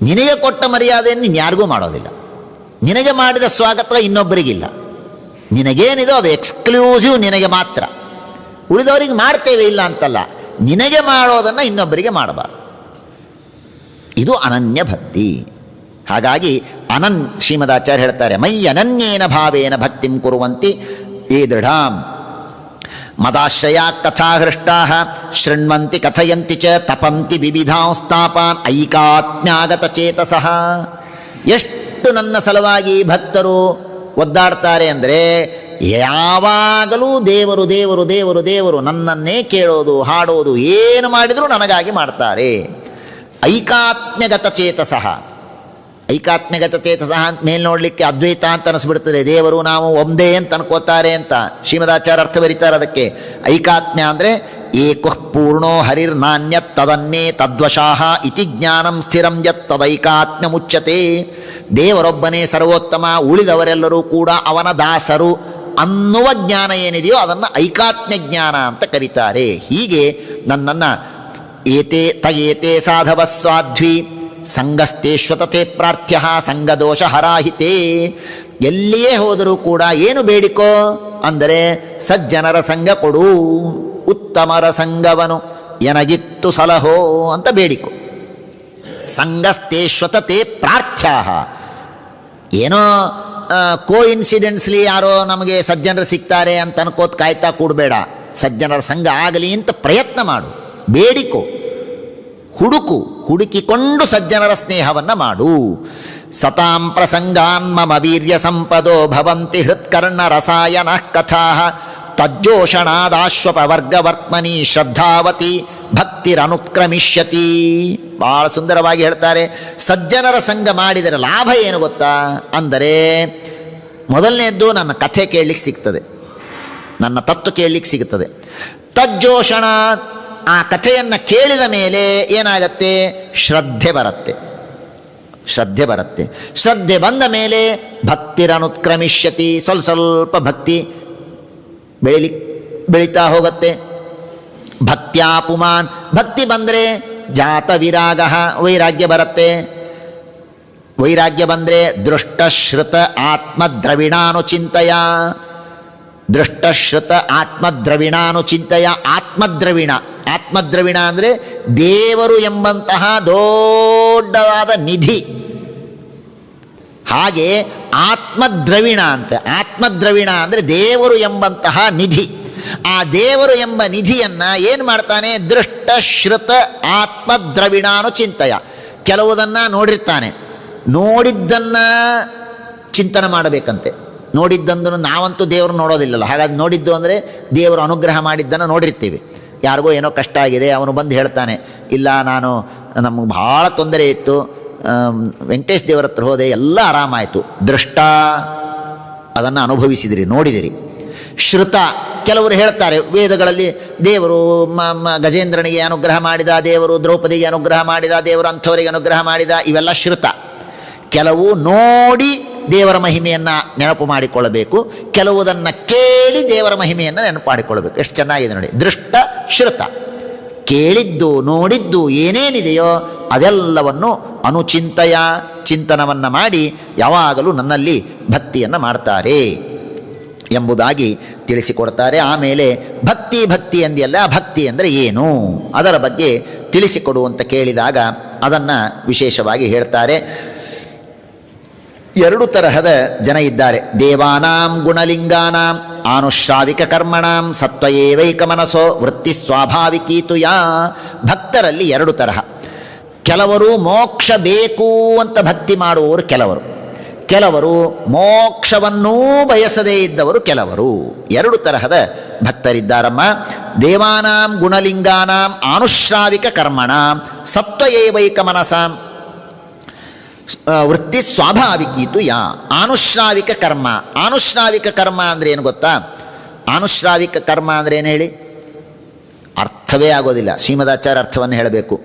ನಿನಗೆ ಕೊಟ್ಟ ಮರ್ಯಾದೆಯನ್ನು ನೀನು ಯಾರಿಗೂ ಮಾಡೋದಿಲ್ಲ. ನಿನಗೆ ಮಾಡಿದ ಸ್ವಾಗತ ಇನ್ನೊಬ್ಬರಿಗಿಲ್ಲ. ನಿನಗೇನಿದೋ ಅದು ಎಕ್ಸ್ಕ್ಲೂಸಿವ್, ನಿನಗೆ ಮಾತ್ರ. ಉಳಿದವರಿಗೆ ಮಾಡ್ತೇವೆ ಇಲ್ಲ ಅಂತಲ್ಲ, ನಿನಗೆ ಮಾಡೋದನ್ನು ಇನ್ನೊಬ್ಬರಿಗೆ ಮಾಡಬಾರ್ದು. ಇದು ಅನನ್ಯ ಭಕ್ತಿ. ಹಾಗಾಗಿ ಶ್ರೀಮದಾಚಾರ್ಯ ಹೇಳ್ತಾರೆ, ಮೈ ಅನನ್ಯೇನ ಭಾವೇನ ಭಕ್ತಿಂ ಕುರುವಂತಿ ಏ ದೃಢಾಂ ಮದಾಶ್ರಯ ಕಥಾಹೃಷ್ಟಾ ಶೃಣ್ವಂತಿ ಕಥಯಂತಿ ಚ ತಪಂತಿ ವಿವಿಧಾಂಸ್ತಾಪಾನ್ ಐಕಾತ್ಮ್ಯಾಗತ ಚೇತಸಃ. ಎಷ್ಟು ನನ್ನ ಸಲುವಾಗಿ ಭಕ್ತರು ಒದ್ದಾಡ್ತಾರೆ ಅಂದರೆ, ಯಾವಾಗಲೂ ದೇವರು ದೇವರು ದೇವರು ದೇವರು, ನನ್ನನ್ನೇ ಕೇಳೋದು ಹಾಡೋದು ಏನು ಮಾಡಿದರೂ ನನಗಾಗಿ ಮಾಡ್ತಾರೆ. ಐಕಾತ್ಮ್ಯಗತ ಚೇತಸಃ. ಐಕಾತ್ಮ್ಯಗತ ಚೇತಸಃ ಅಂತ ಮೇಲೆ ನೋಡಲಿಕ್ಕೆ ಅದ್ವೈತ ಅಂತ ಅನಿಸ್ಬಿಡ್ತದೆ. ದೇವರು ನಾವು ಒಂದೇ ಅಂತ ಅನ್ಕೋತಾರೆ ಅಂತ ಶ್ರೀಮದಾಚಾರ್ಯ ಅರ್ಥ ಬರೀತಾರೆ ಅದಕ್ಕೆ. ಐಕಾತ್ಮ್ಯ ಅಂದರೆ ಏಕಃ ಪೂರ್ಣೋ ಹರಿರ್ ನಾಣ್ಯತ್ ತದನ್ನೇ ತದ್ವಶಾಹ ಇತಿ ಜ್ಞಾನಂ ಸ್ಥಿರಂ ಯತ್ ತದೈಕಾತ್ಮ್ಯ ಮುಚ್ಯತೆ. ದೇವರೊಬ್ಬನೇ ಸರ್ವೋತ್ತಮ, ಉಳಿದವರೆಲ್ಲರೂ ಕೂಡ ಅವನ ದಾಸರು ಅನ್ನುವ ಜ್ಞಾನ ಏನಿದೆಯೋ ಅದನ್ನು ಐಕಾತ್ಮ್ಯ ಜ್ಞಾನ ಅಂತ ಕರೀತಾರೆ. ಹೀಗೆ ನನ್ನನ್ನು ಏತೆ ಸಾಧವ ಸ್ವಾಧ್ವಿ ಸಂಗಸ್ತೇಶ್ವತತೆ ಪ್ರಾರ್ಥ್ಯ ಸಂಗದೋಷ ಹರಾಹಿತೇ. ಎಲ್ಲಿಯೇ ಹೋದರೂ ಕೂಡ ಏನು ಬೇಡಿಕೋ ಅಂದರೆ ಸಜ್ಜನರ ಸಂಘ ಕೊಡು, ಉತ್ತಮರ ಸಂಘವನು ಎನಗಿತ್ತು ಸಲಹೋ ಅಂತ ಬೇಡಿಕೋ. ಸಂಗಸ್ತೇಶ್ವತತೆ ಪ್ರಾರ್ಥ್ಯ. ಏನೋ ಕೋಇನ್ಸಿಡೆನ್ಸ್ಲಿ ಯಾರೋ ನಮಗೆ ಸಜ್ಜನರು ಸಿಗ್ತಾರೆ ಅಂತ ಅನ್ಕೋತ ಕಾಯ್ತಾ ಕೂಡಬೇಡ. ಸಜ್ಜನರ ಸಂಘ ಆಗಲಿ ಅಂತ ಪ್ರಯತ್ನ ಮಾಡು, ಬೇಡಿಕೋ, ಹುಡುಕಿಕೊಂಡು ಸಜ್ಜನರ ಸ್ನೇಹವನ್ನು ಮಾಡು. ಸತಾಂ ಪ್ರಸಂಗಾನ್ ಮಮ ವೀರ್ಯ ಸಂಪದೋ ಭವಂತಿ ಹೃತ್ಕರ್ಣ ರಸಾಯನ ಕಥಾ ತಜ್ಜೋಷಣಾದಾಶ್ವಪವರ್ಗವರ್ತ್ಮನಿ ಶ್ರದ್ಧಾವತಿ ಭಕ್ತಿರನುಕ್ರಮಿಷ್ಯತಿ. ಭಾಳ ಸುಂದರವಾಗಿ ಹೇಳ್ತಾರೆ. ಸಜ್ಜನರ ಸಂಘ ಮಾಡಿದರೆ ಲಾಭ ಏನು ಗೊತ್ತಾ ಅಂದರೆ, ಮೊದಲನೇದ್ದು ನನ್ನ ಕಥೆ ಕೇಳಲಿಕ್ಕೆ ಸಿಗ್ತದೆ, ನನ್ನ ತತ್ವ ಕೇಳಲಿಕ್ಕೆ ಸಿಗುತ್ತದೆ. ತಜ್ಜೋಷಣ, ಆ ಕಥೆಯನ್ನು ಕೇಳಿದ ಮೇಲೆ ಏನಾಗತ್ತೆ? ಶ್ರದ್ಧೆ ಬರುತ್ತೆ. ಶ್ರದ್ಧೆ ಬಂದ ಮೇಲೆ ಭಕ್ತಿರನುತ್ಕ್ರಮಿಷ್ಯತಿ, ಸ್ವಲ್ಪ ಭಕ್ತಿ ಬೆಳೀತಾ ಹೋಗುತ್ತೆ. ಭಕ್ತ್ಯಾ ಪುಮಾನ್, ಭಕ್ತಿ ಬಂದರೆ ಜಾತ ವಿರಾಗ, ವೈರಾಗ್ಯ ಬರುತ್ತೆ. ವೈರಾಗ್ಯ ಬಂದರೆ ದೃಷ್ಟಶ್ರುತ ಆತ್ಮದ್ರವಿಣಾನುಚಿಂತೆಯ. ದೃಷ್ಟಶ್ರುತ ಆತ್ಮದ್ರವಿಣಾನುಚಿಂತೆಯ. ಆತ್ಮದ್ರವಿಣ ಅಂದರೆ ದೇವರು ಎಂಬಂತಹ ದೊಡ್ಡದಾದ ನಿಧಿ. ಹಾಗೆ ಆತ್ಮದ್ರವಿಣ ಅಂದರೆ ದೇವರು ಎಂಬಂತಹ ನಿಧಿ. ಆ ದೇವರು ಎಂಬ ನಿಧಿಯನ್ನು ಏನು ಮಾಡ್ತಾನೆ? ದೃಷ್ಟಶ್ರುತ ಆತ್ಮದ್ರವಿಣಾನುಚಿಂತೆಯ. ಕೆಲವುದನ್ನು ನೋಡಿರ್ತಾನೆ, ನೋಡಿದ್ದನ್ನು ಚಿಂತನೆ ಮಾಡಬೇಕಂತೆ. ನೋಡಿದ್ದನ್ನು ನಾವಂತೂ ದೇವರು ನೋಡೋದಿಲ್ಲಲ್ಲ. ಹಾಗಾಗಿ ನೋಡಿದ್ದು ಅಂದರೆ ದೇವರು ಅನುಗ್ರಹ ಮಾಡಿದ್ದನ್ನು ನೋಡಿರ್ತೀವಿ. ಯಾರಿಗೋ ಏನೋ ಕಷ್ಟ ಆಗಿದೆ, ಅವನು ಬಂದು ಹೇಳ್ತಾನೆ, ಇಲ್ಲ ನಮಗೆ ಭಾಳ ತೊಂದರೆ ಇತ್ತು, ವೆಂಕಟೇಶ್ ದೇವರ ಹತ್ರ ಹೋದೆ, ಎಲ್ಲ ಆರಾಮಾಯಿತು. ದೃಷ್ಟ, ಅದನ್ನು ಅನುಭವಿಸಿದಿರಿ, ನೋಡಿದಿರಿ. ಶ್ರುತ, ಕೆಲವರು ಹೇಳ್ತಾರೆ ವೇದಗಳಲ್ಲಿ ದೇವರು ಗಜೇಂದ್ರನಿಗೆ ಅನುಗ್ರಹ ಮಾಡಿದ, ದೇವರು ದ್ರೌಪದಿಗೆ ಅನುಗ್ರಹ ಮಾಡಿದ, ದೇವರು ಅಂಥವರಿಗೆ ಅನುಗ್ರಹ ಮಾಡಿದ, ಇವೆಲ್ಲ ಶ್ರುತ. ಕೆಲವು ನೋಡಿ ದೇವರ ಮಹಿಮೆಯನ್ನು ನೆನಪು ಮಾಡಿಕೊಳ್ಳಬೇಕು, ಕೆಲವುದನ್ನು ಕೇಳಿ ದೇವರ ಮಹಿಮೆಯನ್ನು ನೆನಪು ಮಾಡಿಕೊಳ್ಳಬೇಕು. ಎಷ್ಟು ಚೆನ್ನಾಗಿದೆ ನೋಡಿ. ದೃಷ್ಟ, ಶ್ರುತ, ಕೇಳಿದ್ದು ನೋಡಿದ್ದು ಏನೇನಿದೆಯೋ ಅದೆಲ್ಲವನ್ನು ಅನುಚಿಂತೆಯ, ಚಿಂತನವನ್ನು ಮಾಡಿ ಯಾವಾಗಲೂ ನನ್ನಲ್ಲಿ ಭಕ್ತಿಯನ್ನು ಮಾಡ್ತಾರೆ ಎಂಬುದಾಗಿ ತಿಳಿಸಿಕೊಡ್ತಾರೆ. ಆಮೇಲೆ ಭಕ್ತಿ ಎಂದಿಯಲ್ಲ, ಭಕ್ತಿ ಅಂದರೆ ಏನು ಅದರ ಬಗ್ಗೆ ತಿಳಿಸಿಕೊಡು ಅಂತ ಕೇಳಿದಾಗ ಅದನ್ನು ವಿಶೇಷವಾಗಿ ಹೇಳ್ತಾರೆ. 2 ತರಹದ ಜನ ಇದ್ದಾರೆ. ದೇವಾನಾಂ ಗುಣಲಿಂಗಾನಾಂ ಆನುಶ್ರಾವಿಕ ಕರ್ಮಣಾಂ ಸತ್ವಯೇವೈಕ ಮನಸೋ ವೃತ್ತಿ ಸ್ವಾಭಾವಿಕೀತು ಯಾ. ಭಕ್ತರಲ್ಲಿ 2 ತರಹ. ಕೆಲವರು ಮೋಕ್ಷ ಬೇಕು ಅಂತ ಭಕ್ತಿ ಮಾಡುವವರು ಕೆಲವರು ಮೋಕ್ಷವನ್ನೂ ಬಯಸದೇ ಇದ್ದವರು ಕೆಲವರು. 2 ತರಹದ ಭಕ್ತರಿದ್ದಾರಮ್ಮ. ದೇವಾನಾಂ ಗುಣಲಿಂಗಾನಾಂ ಆನುಶ್ರಾವಿಕ ಕರ್ಮಣಾಂ ಸತ್ವಯೇವೈಕ ಮನಸಾಂ ವೃತ್ತಿ ಸ್ವಾಭಾವಿಕೀತು ಯಾ. ಆನುಶ್ರಾವಿಕ ಕರ್ಮ ಅಂದರೆ ಏನು ಗೊತ್ತಾ? ಆನುಶ್ರಾವಿಕ ಕರ್ಮ ಅಂದರೆ ಏನು ಹೇಳಿ? ಅರ್ಥವೇ ಆಗೋದಿಲ್ಲ. ಶ್ರೀಮದಾಚಾರ್ಯ ಅರ್ಥವನ್ನು ಹೇಳಬೇಕು.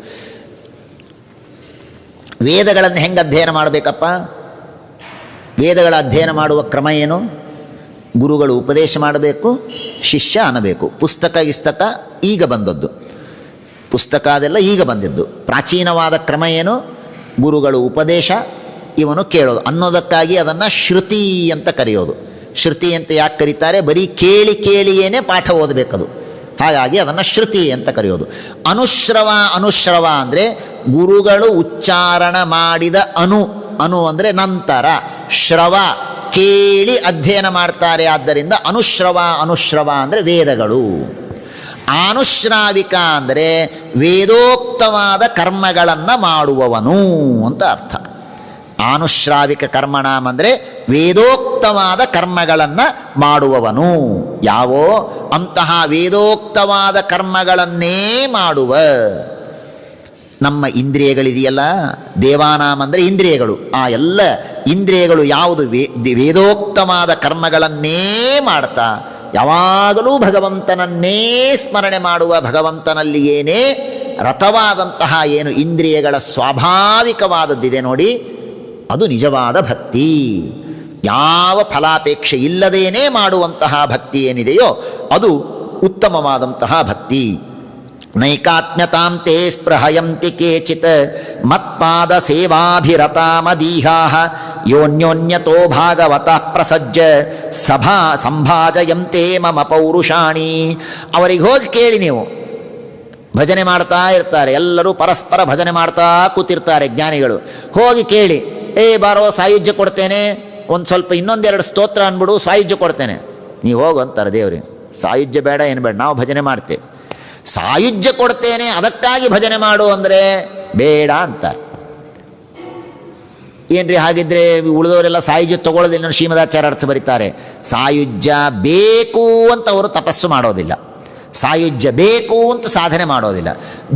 ವೇದಗಳನ್ನು ಹೆಂಗೆ ಅಧ್ಯಯನ ಮಾಡಬೇಕಪ್ಪ? ವೇದಗಳ ಅಧ್ಯಯನ ಮಾಡುವ ಕ್ರಮ ಏನು? ಗುರುಗಳು ಉಪದೇಶ ಮಾಡಬೇಕು, ಶಿಷ್ಯ ಅನ್ನಬೇಕು. ಪುಸ್ತಕ ಈಗ ಬಂದದ್ದು, ಪುಸ್ತಕ ಅದೆಲ್ಲ ಈಗ ಬಂದಿದ್ದು. ಪ್ರಾಚೀನವಾದ ಕ್ರಮ ಏನು? ಗುರುಗಳು ಉಪದೇಶ, ಇವನು ಕೇಳೋದು. ಅನ್ನೋದಕ್ಕಾಗಿ ಅದನ್ನು ಶ್ರುತಿ ಅಂತ ಕರೆಯೋದು. ಶ್ರುತಿ ಅಂತ ಯಾಕೆ ಕರೀತಾರೆ? ಬರೀ ಕೇಳಿಯೇನೆ ಪಾಠ ಓದಬೇಕದು. ಹಾಗಾಗಿ ಅದನ್ನು ಶ್ರುತಿ ಅಂತ ಕರೆಯೋದು. ಅನುಶ್ರವ ಅಂದರೆ ಗುರುಗಳು ಉಚ್ಚಾರಣ ಮಾಡಿದ ಅನು ಅಂದರೆ ನಂತರ, ಶ್ರವ ಕೇಳಿ ಅಧ್ಯಯನ ಮಾಡ್ತಾರೆ. ಆದ್ದರಿಂದ ಅನುಶ್ರವ ಅಂದರೆ ವೇದಗಳು. ಆನುಶ್ರಾವಿಕ ಅಂದರೆ ವೇದೋಕ್ತವಾದ ಕರ್ಮಗಳನ್ನು ಮಾಡುವವನು ಅಂತ ಅರ್ಥ. ಆನುಶ್ರಾವಿಕ ಕರ್ಮಣಾಂ ಅಂದರೆ ವೇದೋಕ್ತವಾದ ಕರ್ಮಗಳನ್ನು ಮಾಡುವವನು. ಯಾವೋ ಅಂತಹ ವೇದೋಕ್ತವಾದ ಕರ್ಮಗಳನ್ನೇ ಮಾಡುವ ನಮ್ಮ ಇಂದ್ರಿಯಗಳಿದೆಯಲ್ಲ, ದೇವಾನಾಂ ಅಂದರೆ ಇಂದ್ರಿಯಗಳು. ಆ ಎಲ್ಲ ಇಂದ್ರಿಯಗಳು ಯಾವುದು ವೇದೋಕ್ತವಾದ ಕರ್ಮಗಳನ್ನೇ ಮಾಡ್ತಾ ಯಾವಾಗಲೂ ಭಗವಂತನನ್ನೇ ಸ್ಮರಣೆ ಮಾಡುವ, ಭಗವಂತನಲ್ಲಿಯೇನೇ ರಥವಾದಂತಹ ಏನು ಇಂದ್ರಿಯಗಳ ಸ್ವಾಭಾವಿಕವಾದದ್ದಿದೆ ನೋಡಿ, ಅದು ನಿಜವಾದ ಭಕ್ತಿ. ಯಾವ ಫಲಾಪೇಕ್ಷೆ ಇಲ್ಲದೇನೇ ಮಾಡುವಂತಹ ಭಕ್ತಿ ಏನಿದೆಯೋ ಅದು ಉತ್ತಮವಾದಂತಹ ಭಕ್ತಿ. ನೈಕಾತ್ಮ್ಯತಾಂ ತೇ ಸ್ಪೃಹಯಂತಿ ಕೇಚಿತ್ ಮತ್ಪಾದ ಸೇವಾಭಿರತಾ ಮದೀಹಾಃ ಯೋನ್ಯೋನ್ಯತೋ ಭಾಗವತಃ ಪ್ರಸಜ್ಜ ಸಂಭಾಜಯಂತೆ ಮಮ ಪೌರುಷಾಣಿ. ಅವರಿಗೆ ಹೋಗಿ ಕೇಳಿ, ನೀವು ಭಜನೆ ಮಾಡ್ತಾ ಇರ್ತಾರೆ, ಎಲ್ಲರೂ ಪರಸ್ಪರ ಭಜನೆ ಮಾಡ್ತಾ ಕೂತಿರ್ತಾರೆ ಜ್ಞಾನಿಗಳು. ಹೋಗಿ ಕೇಳಿ, ಬಾರೋ ಸಾಯುಜ್ಯ ಕೊಡ್ತೇನೆ, ಒಂದು ಸ್ವಲ್ಪ ಇನ್ನೊಂದೆರಡು ಸ್ತೋತ್ರ ಅಂದ್ಬಿಡು, ಸಾಯುಜ್ಯ ಕೊಡ್ತೇನೆ. ನೀವು ಹೋಗು ಅಂತಾರೆ ದೇವ್ರಿಗೆ. ಸಾಯುಜ್ಯ ಬೇಡ, ಏನು ಬೇಡ, ನಾವು ಭಜನೆ ಮಾಡ್ತೇವೆ. ಸಾಯುಜ್ಯ ಕೊಡ್ತೇನೆ ಅದಕ್ಕಾಗಿ ಭಜನೆ ಮಾಡು ಅಂದರೆ ಬೇಡ ಅಂತಾರೆ. ಏನ್ರಿ ಹಾಗಿದ್ರೆ ಉಳಿದವರೆಲ್ಲ ಸಾಯುಜ್ಯ ತಗೊಳ್ಳೋದಿಲ್ಲ. ಶ್ರೀಮದಾಚಾರ್ಯ ಅರ್ಥ ಬರೀತಾರೆ, ಸಾಯುಜ್ಯ ಬೇಕು ಅಂತ ಅವರು ತಪಸ್ಸು ಮಾಡೋದಿಲ್ಲ, ಸಾಯುಜ್ಯ ಬೇಕು ಅಂತ ಸಾಧನೆ ಮಾಡೋದಿಲ್ಲ.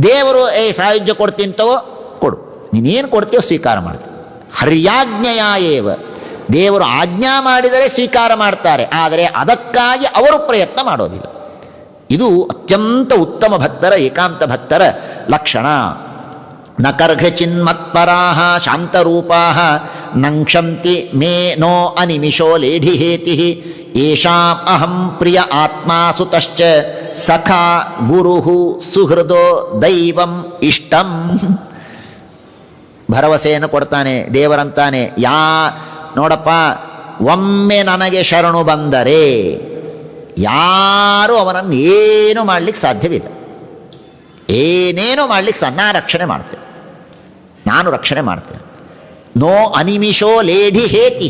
ದೇವರು ಸಾಯುಜ್ಯ ಕೊಡ್ತೀನಿ ತಗೋ, ಕೊಡು, ನೀನೇನು ಕೊಡ್ತೀವೋ ಸ್ವೀಕಾರ ಮಾಡ್ತೀವಿ. ಹರ್ಯಾಜ್ಞೆಯ ಏವ, ದೇವರು ಆಜ್ಞಾ ಮಾಡಿದರೆ ಸ್ವೀಕಾರ ಮಾಡ್ತಾರೆ, ಆದರೆ ಅದಕ್ಕಾಗಿ ಅವರು ಪ್ರಯತ್ನ ಮಾಡೋದಿಲ್ಲ. ಇದು ಅತ್ಯಂತ ಉತ್ತಮ ಭಕ್ತರ, ಏಕಾಂತ ಭಕ್ತರ ಲಕ್ಷಣ. ನ ಕರ್ಘಚಿನ್ಮತ್ಪರಾಃ ಶಾಂತರೂಪಾಃ ನಂಕ್ಷಂತಿ ಮೇ ನೋ ಅನಿಮಿಷೋ ಲೇಢಿಹೇತಿ ಯೇಷಾಂ ಅಹಂ ಪ್ರಿಯ ಆತ್ಮಾ ಸುತಶ್ಚ ಸಖಾ ಗುರುಹು ಸುಹೃದೋ ದೈವಂ ಇಷ್ಟಂ. ಭರವಸೆಯನ್ನು ಕೊಡ್ತಾನೆ ದೇವರಂತಾನೆ, ನೋಡಪ್ಪ, ಒಮ್ಮೆ ನನಗೆ ಶರಣು ಬಂದರೆ ಯಾರೂ ಅವನನ್ನು ಏನು ಮಾಡಲಿಕ್ಕೆ ಸಾಧ್ಯವಿಲ್ಲ, ಏನೇನೋ ಮಾಡಲಿಕ್ಕೆ ನಾನು ರಕ್ಷಣೆ ಮಾಡ್ತೇನೆ. ನೋ ಅನಿಮಿಷೋ ಲೇಢಿ ಹೇತಿ,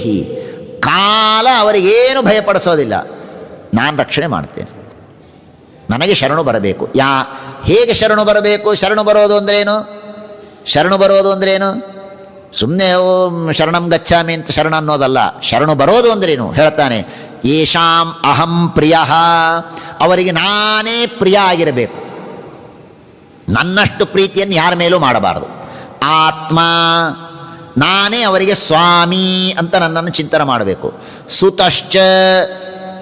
ಕಾಲ ಅವರಿಗೇನು ಭಯಪಡಿಸೋದಿಲ್ಲ, ನಾನು ರಕ್ಷಣೆ ಮಾಡ್ತೇನೆ. ನನಗೆ ಶರಣು ಬರಬೇಕು. ಹೇಗೆ ಶರಣು ಬರಬೇಕು? ಶರಣು ಬರೋದು ಅಂದ್ರೇನು? ಸುಮ್ಮನೆ ಶರಣಂ ಗಚ್ಚಾಮಿ ಅಂತ ಶರಣ ಅನ್ನೋದಲ್ಲ. ಶರಣು ಬರೋದು ಅಂದ್ರೇನು ಹೇಳ್ತಾನೆ. ಯೇಷಾಂ ಅಹಂ ಪ್ರಿಯ, ಅವರಿಗೆ ನಾನೇ ಪ್ರಿಯ ಆಗಿರಬೇಕು. ನನ್ನಷ್ಟು ಪ್ರೀತಿಯನ್ನು ಯಾರ ಮೇಲೂ ಮಾಡಬಾರದು. ಆತ್ಮ, ನಾನೇ ಅವರಿಗೆ ಸ್ವಾಮಿ ಅಂತ ನನ್ನನ್ನು ಚಿಂತನೆ ಮಾಡಬೇಕು. ಸುತಶ್ಚ,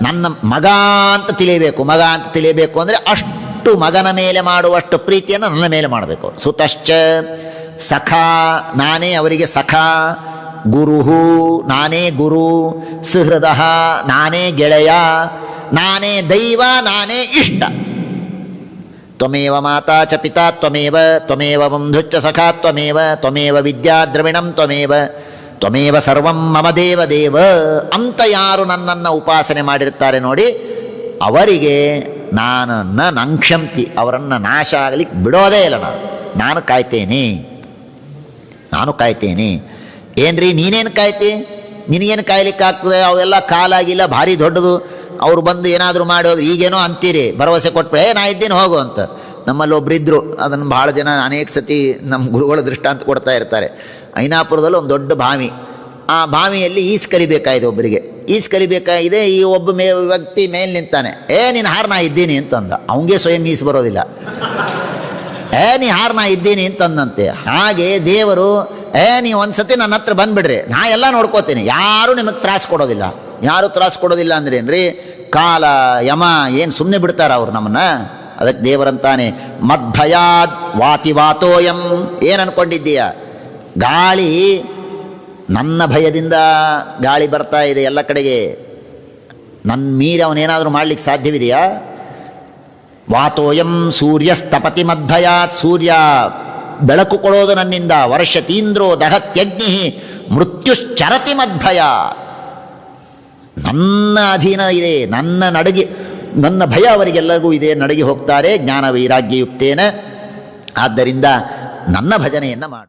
ನನ್ನ ಮಗ ಅಂತ ತಿಳಿಯಬೇಕು. ಮಗ ಅಂತ ತಿಳಿಯಬೇಕು ಅಂದರೆ ಅಷ್ಟು ಮಗನ ಮೇಲೆ ಮಾಡುವಷ್ಟು ಪ್ರೀತಿಯನ್ನು ನನ್ನ ಮೇಲೆ ಮಾಡಬೇಕು. ಸುತಶ್ಚ ಸಖ, ನಾನೇ ಅವರಿಗೆ ಸಖ. ಗುರುಹು, ನಾನೇ ಗುರು. ಸುಹೃದ, ನಾನೇ ಗೆಳೆಯ. ನಾನೇ ದೈವ, ನಾನೇ ಇಷ್ಟ. ತ್ವಮೇವ ಮಾತಾ ಚ ಪಿತಾ ತ್ವಮೇವ, ತ್ವಮೇವ ಬಂಧುಶ್ಚ ಸಖಾ ತ್ವಮೇವ, ತ್ವಮೇವ ವಿದ್ಯಾ ದ್ರವಿಣಂ ತ್ವಮೇವ, ತ್ವಮೇವ ಸರ್ವಂ ಮಮ ದೇವ ದೇವ ಅಂತ ಯಾರು ನನ್ನನ್ನು ಉಪಾಸನೆ ಮಾಡಿರ್ತಾರೆ ನೋಡಿ, ಅವರಿಗೆ ನಾನನ್ನು ನಂಕ್ಷಂತಿ, ಅವರನ್ನು ನಾಶ ಆಗಲಿಕ್ಕೆ ಬಿಡೋದೇ ಇಲ್ಲ. ನಾನು ಕಾಯ್ತೇನೆ, ನಾನು ಕಾಯ್ತೇನೆ. ಏನ್ರಿ ನೀನೇನು ಕಾಯ್ತಿ? ನಿನಗೇನು ಕಾಯ್ಲಿಕ್ಕಾಗ್ತದೆ? ಅವೆಲ್ಲ ಕಾಲಾಗಿಲ್ಲ, ಭಾರಿ ದೊಡ್ಡದು. ಅವ್ರು ಬಂದು ಏನಾದರೂ ಮಾಡೋದು, ಈಗೇನೋ ಅಂತೀರಿ, ಭರವಸೆ ಕೊಟ್ಬಿಡೆ, ನಾ ಇದ್ದೇನೆ ಹೋಗು ಅಂತ. ನಮ್ಮಲ್ಲಿ ಒಬ್ಬರಿದ್ದರು, ಅದನ್ನು ಭಾಳ ಜನ ಅನೇಕ ಸತಿ ನಮ್ಮ ಗುರುಗಳು ದೃಷ್ಟಾಂತ ಕೊಡ್ತಾ ಇರ್ತಾರೆ. ಐನಾಪುರದಲ್ಲಿ ಒಂದು ದೊಡ್ಡ ಬಾವಿ, ಆ ಬಾವಿಯಲ್ಲಿ ಈಜು ಕಲಿಬೇಕಾಗಿದೆ ಒಬ್ಬರಿಗೆ. ಈಜು ಕಲಿಬೇಕಾಗಿದೆ. ಈ ಒಬ್ಬ ವ್ಯಕ್ತಿ ಮೇಲೆ ನಿಂತಾನೆ. ನೀನು ಹಾರು, ನಾ ಇದ್ದೀನಿ ಅಂತಂದ. ಅವಂಗೆ ಸ್ವಯಂ ಈಜು ಬರೋದಿಲ್ಲ. ನೀ ಹಾರು, ನಾ ಇದ್ದೀನಿ ಅಂತಂದಂತೆ. ಹಾಗೆ ದೇವರು ನೀವು ಒಂದು ಸತಿ ನನ್ನ ಹತ್ರ ಬಂದುಬಿಡ್ರಿ, ನಾ ಎಲ್ಲ ನೋಡ್ಕೋತೀನಿ, ಯಾರೂ ನಿಮಗೆ ತ್ರಾಸು ಕೊಡೋದಿಲ್ಲ. ಯಾರೂ ತ್ರಾಸು ಕೊಡೋದಿಲ್ಲ ಅಂದ್ರೆ ಏನ್ರಿ? ಕಾಲ, ಯಮ ಏನು ಸುಮ್ಮನೆ ಬಿಡ್ತಾರ ಅವ್ರು ನಮ್ಮನ್ನು? ಅದಕ್ಕೆ ದೇವರಂತಾನೆ ಮದ್ಭಯಾದ್ ವಾತಿ ವಾತೋಯಂ. ಏನು ಅಂದ್ಕೊಂಡಿದ್ದೀಯ? ಗಾಳಿ, ನನ್ನ ಭಯದಿಂದ ಗಾಳಿ ಬರ್ತಾ ಇದೆ ಎಲ್ಲ ಕಡೆಗೆ, ನನ್ನ ಮೀರಿ ಅವನೇನಾದರೂ ಮಾಡಲಿಕ್ಕೆ ಸಾಧ್ಯವಿದೆಯಾ? ವಾತೋಯಂ ಸೂರ್ಯಸ್ತಪತಿ ಮದ್ಭಯಾತ್, ಸೂರ್ಯ ಬೆಳಕು ಕೊಡೋದು ನನ್ನಿಂದ. ವರ್ಷತೀಂದ್ರೋ ದಹತ್ಯಗ್ನಿ ಮೃತ್ಯುಶ್ಚರತಿ ಮದ್ಭಯ. ನನ್ನ ಅಧೀನ ಇದೆ, ನನ್ನ ಭಯ ಅವರಿಗೆಲ್ಲರಿಗೂ ಇದೆ, ನಡಗಿ ಹೋಗ್ತಾರೆ ಜ್ಞಾನ ವೈರಾಗ್ಯಯುಕ್ತೇನ. ಆದ್ದರಿಂದ ನನ್ನ ಭಜನೆಯನ್ನು ಮಾಡು.